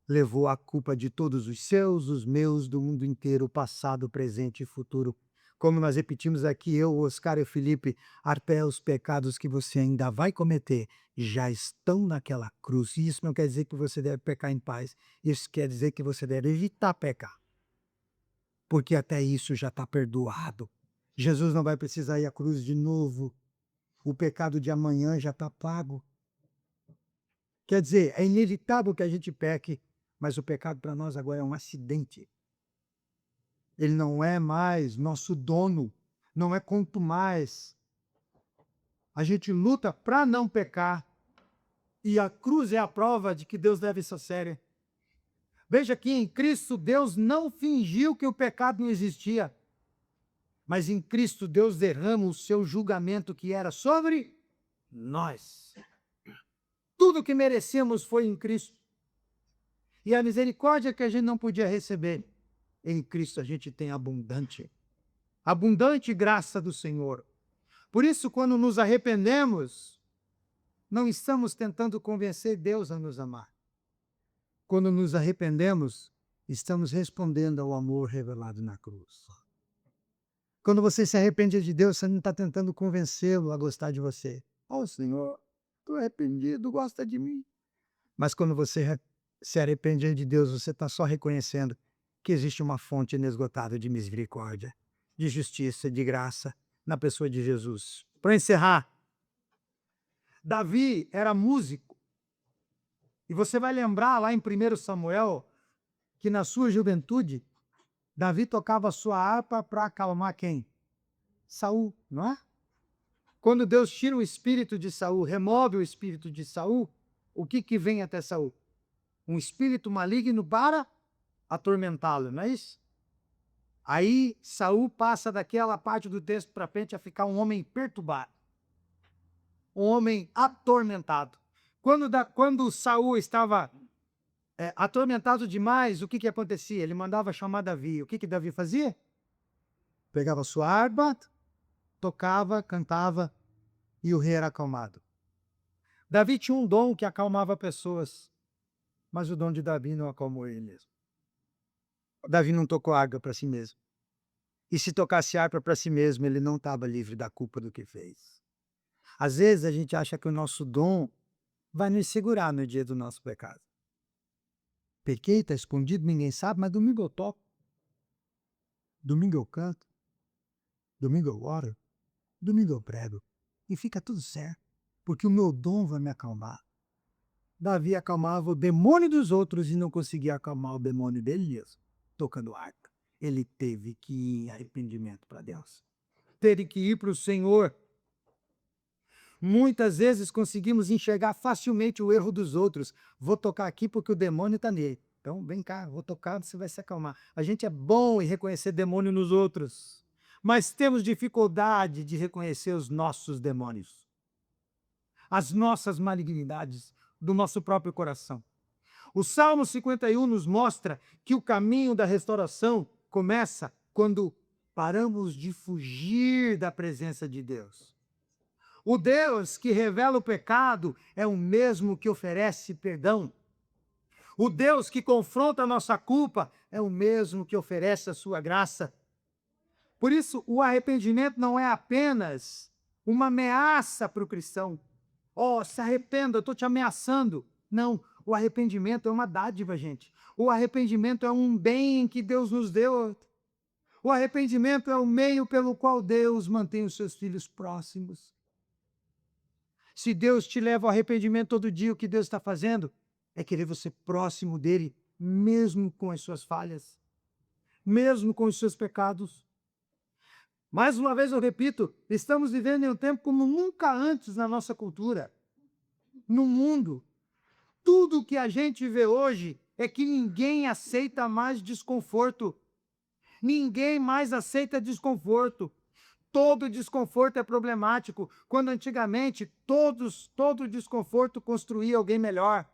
levou a culpa de todos os seus, os meus, do mundo inteiro, passado, presente e futuro. Como nós repetimos aqui, eu, Oscar e o Felipe, até os pecados que você ainda vai cometer já estão naquela cruz. E isso não quer dizer que você deve pecar em paz. Isso quer dizer que você deve evitar pecar. Porque até isso já está perdoado. Jesus não vai precisar ir à cruz de novo. O pecado de amanhã já está pago. Quer dizer, é inevitável que a gente peque, mas o pecado para nós agora é um acidente. Ele não é mais nosso dono, não é quanto mais. A gente luta para não pecar, e a cruz é a prova de que Deus leva isso a sério. Veja que em Cristo Deus não fingiu que o pecado não existia, mas em Cristo Deus derrama o seu julgamento que era sobre nós. Tudo que merecemos foi em Cristo. E a misericórdia que a gente não podia receber, em Cristo a gente tem abundante. Abundante graça do Senhor. Por isso, quando nos arrependemos, não estamos tentando convencer Deus a nos amar. Quando nos arrependemos, estamos respondendo ao amor revelado na cruz. Quando você se arrepende de Deus, você não está tentando convencê-lo a gostar de você. Oh, Senhor, estou arrependido, gosta de mim. Mas quando você se arrepende de Deus, você está só reconhecendo que existe uma fonte inesgotável de misericórdia, de justiça, de graça, na pessoa de Jesus. Para encerrar, Davi era músico. E você vai lembrar lá em 1 Samuel, que na sua juventude, Davi tocava a sua harpa para acalmar quem? Saul, não é? Quando Deus tira o espírito de Saul, remove o espírito de Saul, o que vem até Saul? Um espírito maligno para atormentá-lo, não é isso? Aí Saul passa daquela parte do texto para frente a ficar um homem perturbado, um homem atormentado. Quando Saul estava atormentado demais, o que acontecia? Ele mandava chamar Davi. O que Davi fazia? Pegava sua harpa, tocava, cantava e o rei era acalmado. Davi tinha um dom que acalmava pessoas, mas o dom de Davi não acalmou ele mesmo. Davi não tocou harpa para si mesmo. E se tocasse harpa para si mesmo, ele não estava livre da culpa do que fez. Às vezes a gente acha que o nosso dom vai nos segurar no dia do nosso pecado. Pequei, está escondido, ninguém sabe, mas domingo eu toco. Domingo eu canto. Domingo eu oro. Domingo eu prego. E fica tudo certo, porque o meu dom vai me acalmar. Davi acalmava o demônio dos outros e não conseguia acalmar o demônio dele mesmo, tocando harpa. Ele teve que ir em arrependimento para Deus. Teve que ir para o Senhor. Muitas vezes conseguimos enxergar facilmente o erro dos outros. Vou tocar aqui porque o demônio está nele. Então, vem cá, vou tocar, você vai se acalmar. A gente é bom em reconhecer demônio nos outros, mas temos dificuldade de reconhecer os nossos demônios, as nossas malignidades do nosso próprio coração. O Salmo 51 nos mostra que o caminho da restauração começa quando paramos de fugir da presença de Deus. O Deus que revela o pecado é o mesmo que oferece perdão. O Deus que confronta a nossa culpa é o mesmo que oferece a sua graça. Por isso, o arrependimento não é apenas uma ameaça para o cristão. Oh, se arrependa, eu estou te ameaçando. Não, o arrependimento é uma dádiva, gente. O arrependimento é um bem que Deus nos deu. O arrependimento é o meio pelo qual Deus mantém os seus filhos próximos. Se Deus te leva ao arrependimento todo dia, o que Deus está fazendo é querer você próximo dele, mesmo com as suas falhas, mesmo com os seus pecados. Mais uma vez eu repito, estamos vivendo em um tempo como nunca antes na nossa cultura, no mundo. Tudo que a gente vê hoje é que ninguém aceita mais desconforto. Ninguém mais aceita desconforto. Todo desconforto é problemático, quando antigamente todo desconforto construía alguém melhor.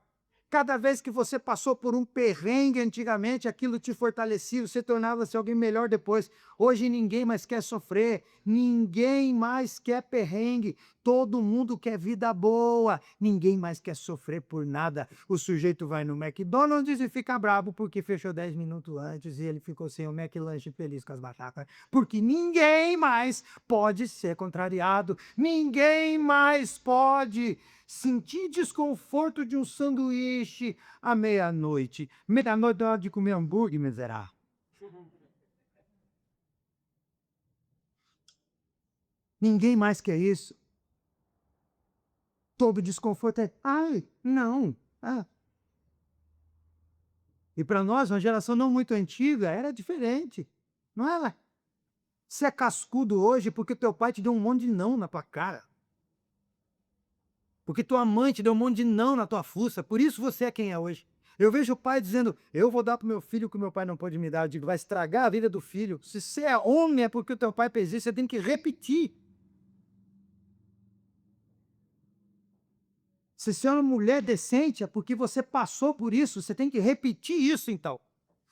Cada vez que você passou por um perrengue antigamente, aquilo te fortalecia, você tornava-se alguém melhor depois. Hoje ninguém mais quer sofrer, ninguém mais quer perrengue, todo mundo quer vida boa, ninguém mais quer sofrer por nada. O sujeito vai no McDonald's e fica bravo porque fechou 10 minutos antes e ele ficou sem o McLanche feliz com as batatas. Porque ninguém mais pode ser contrariado, ninguém mais pode sentir desconforto de um sanduíche à meia-noite. Meia-noite é hora de comer hambúrguer, miserável. Ninguém mais quer isso. Todo desconforto é, ai, não. Ah. E para nós, uma geração não muito antiga, era diferente. Não era? Você é cascudo hoje porque teu pai te deu um monte de não na tua cara. Porque tua mãe te deu um monte de não na tua fuça, por isso você é quem é hoje. Eu vejo o pai dizendo, eu vou dar para o meu filho o que o meu pai não pode me dar. Eu digo, vai estragar a vida do filho. Se você é homem, é porque o teu pai fez isso, você tem que repetir. Se você é uma mulher decente, é porque você passou por isso, você tem que repetir isso então.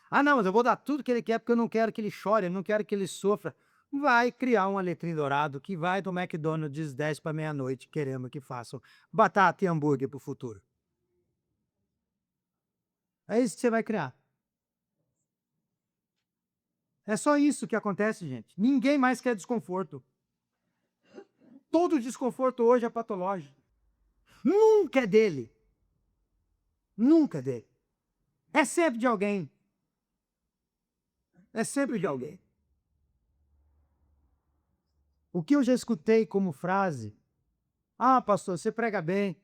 Ah não, mas eu vou dar tudo que ele quer porque eu não quero que ele chore, eu não quero que ele sofra. Vai criar um alecrim dourado que vai do McDonald's 10 para meia-noite, querendo que façam batata e hambúrguer para o futuro. É isso que você vai criar. É só isso que acontece, gente. Ninguém mais quer desconforto. Todo desconforto hoje é patológico. Nunca é dele. Nunca é dele. É sempre de alguém. É sempre de alguém. O que eu já escutei como frase, ah, pastor, você prega bem,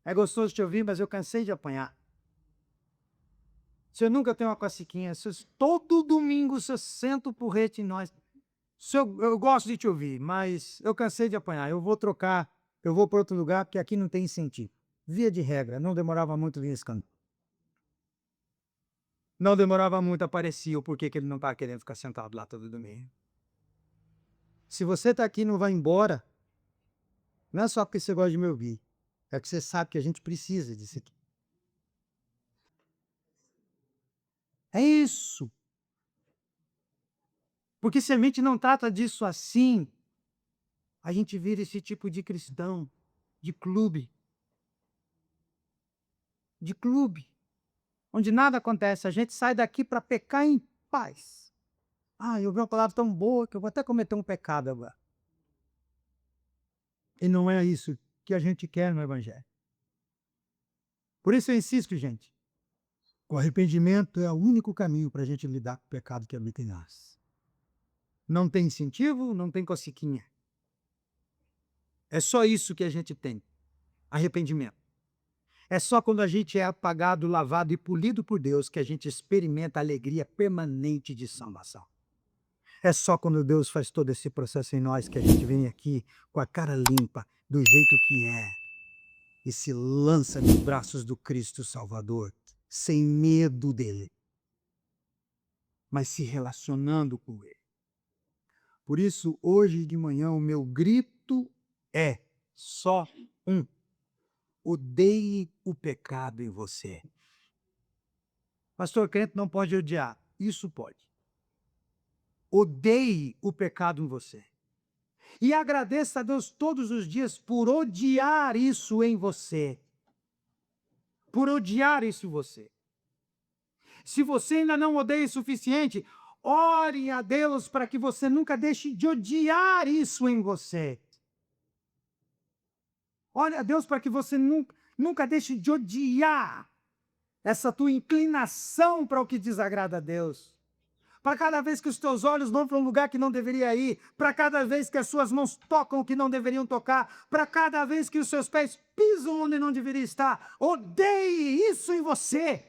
é gostoso te ouvir, mas eu cansei de apanhar. Se eu nunca tenho uma cosquinha, todo domingo você senta o porrete em nós. Eu gosto de te ouvir, mas eu cansei de apanhar, eu vou trocar, eu vou para outro lugar, porque aqui não tem incentivo. Via de regra, não demorava muito vir esse canto. Não demorava muito, aparecia o porquê que ele não está querendo ficar sentado lá todo domingo. Se você está aqui e não vai embora, não é só porque você gosta de me ouvir, é que você sabe que a gente precisa disso aqui. É isso. Porque se a gente não trata disso assim, a gente vira esse tipo de cristão, de clube, onde nada acontece. A gente sai daqui para pecar em paz. Ah, eu vi uma palavra tão boa que eu vou até cometer um pecado agora. E não é isso que a gente quer no Evangelho. Por isso eu insisto, gente. O arrependimento é o único caminho para a gente lidar com o pecado que habita em nós. Não tem incentivo, não tem cosquinha. É só isso que a gente tem. Arrependimento. É só quando a gente é apagado, lavado e polido por Deus que a gente experimenta a alegria permanente de salvação. É só quando Deus faz todo esse processo em nós que a gente vem aqui com a cara limpa, do jeito que é, e se lança nos braços do Cristo Salvador, sem medo dele, mas se relacionando com ele. Por isso, hoje de manhã, o meu grito é só um: odeie o pecado em você. Pastor, crente não pode odiar. Isso pode. Odeie o pecado em você. E agradeça a Deus todos os dias por odiar isso em você. Por odiar isso em você. Se você ainda não odeia o suficiente, ore a Deus para que você nunca deixe de odiar isso em você. Ore a Deus para que você nunca deixe de odiar essa tua inclinação para o que desagrada a Deus. para cada vez que os teus olhos vão para um lugar que não deveria ir, para cada vez que as suas mãos tocam o que não deveriam tocar, para cada vez que os seus pés pisam onde não deveria estar. Odeie isso em você.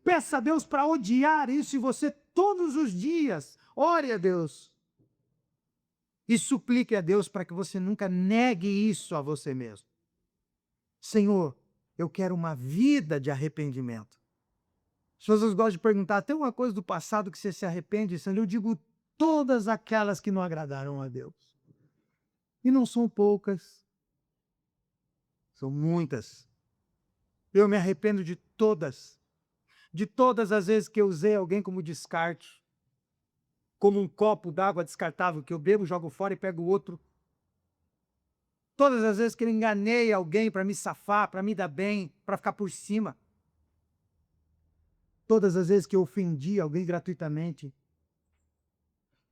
Peça a Deus para odiar isso em você todos os dias. Ore a Deus. E suplique a Deus para que você nunca negue isso a você mesmo. Senhor, eu quero uma vida de arrependimento. As pessoas gostam de perguntar, tem uma coisa do passado que você se arrepende? Senhor, eu digo todas aquelas que não agradaram a Deus. E não são poucas, são muitas. Eu me arrependo de todas as vezes que eu usei alguém como descarte, como um copo d'água descartável que eu bebo, jogo fora e pego outro. Todas as vezes que eu enganei alguém para me safar, para me dar bem, para ficar por cima. Todas as vezes que eu ofendi alguém gratuitamente.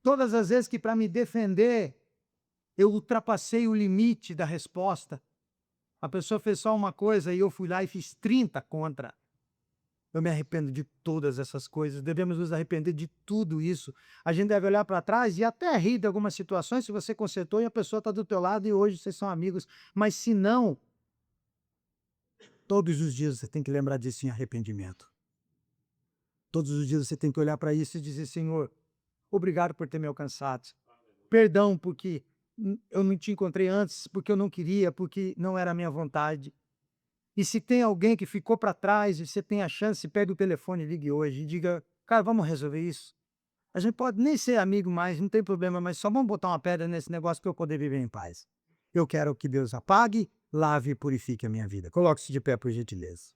Todas as vezes que, para me defender, eu ultrapassei o limite da resposta. A pessoa fez só uma coisa e eu fui lá e fiz 30 contra. Eu me arrependo de todas essas coisas. Devemos nos arrepender de tudo isso. A gente deve olhar para trás e até rir de algumas situações se você consertou e a pessoa está do teu lado e hoje vocês são amigos. Mas se não, todos os dias você tem que lembrar disso em arrependimento. Todos os dias você tem que olhar para isso e dizer, Senhor, obrigado por ter me alcançado. Perdão porque eu não te encontrei antes, porque eu não queria, porque não era a minha vontade. E se tem alguém que ficou para trás e você tem a chance, pegue o telefone, ligue hoje e diga, cara, vamos resolver isso. A gente pode nem ser amigo mais, não tem problema, mas só vamos botar uma pedra nesse negócio para eu poder viver em paz. Eu quero que Deus apague, lave e purifique a minha vida. Coloque-se de pé, por gentileza.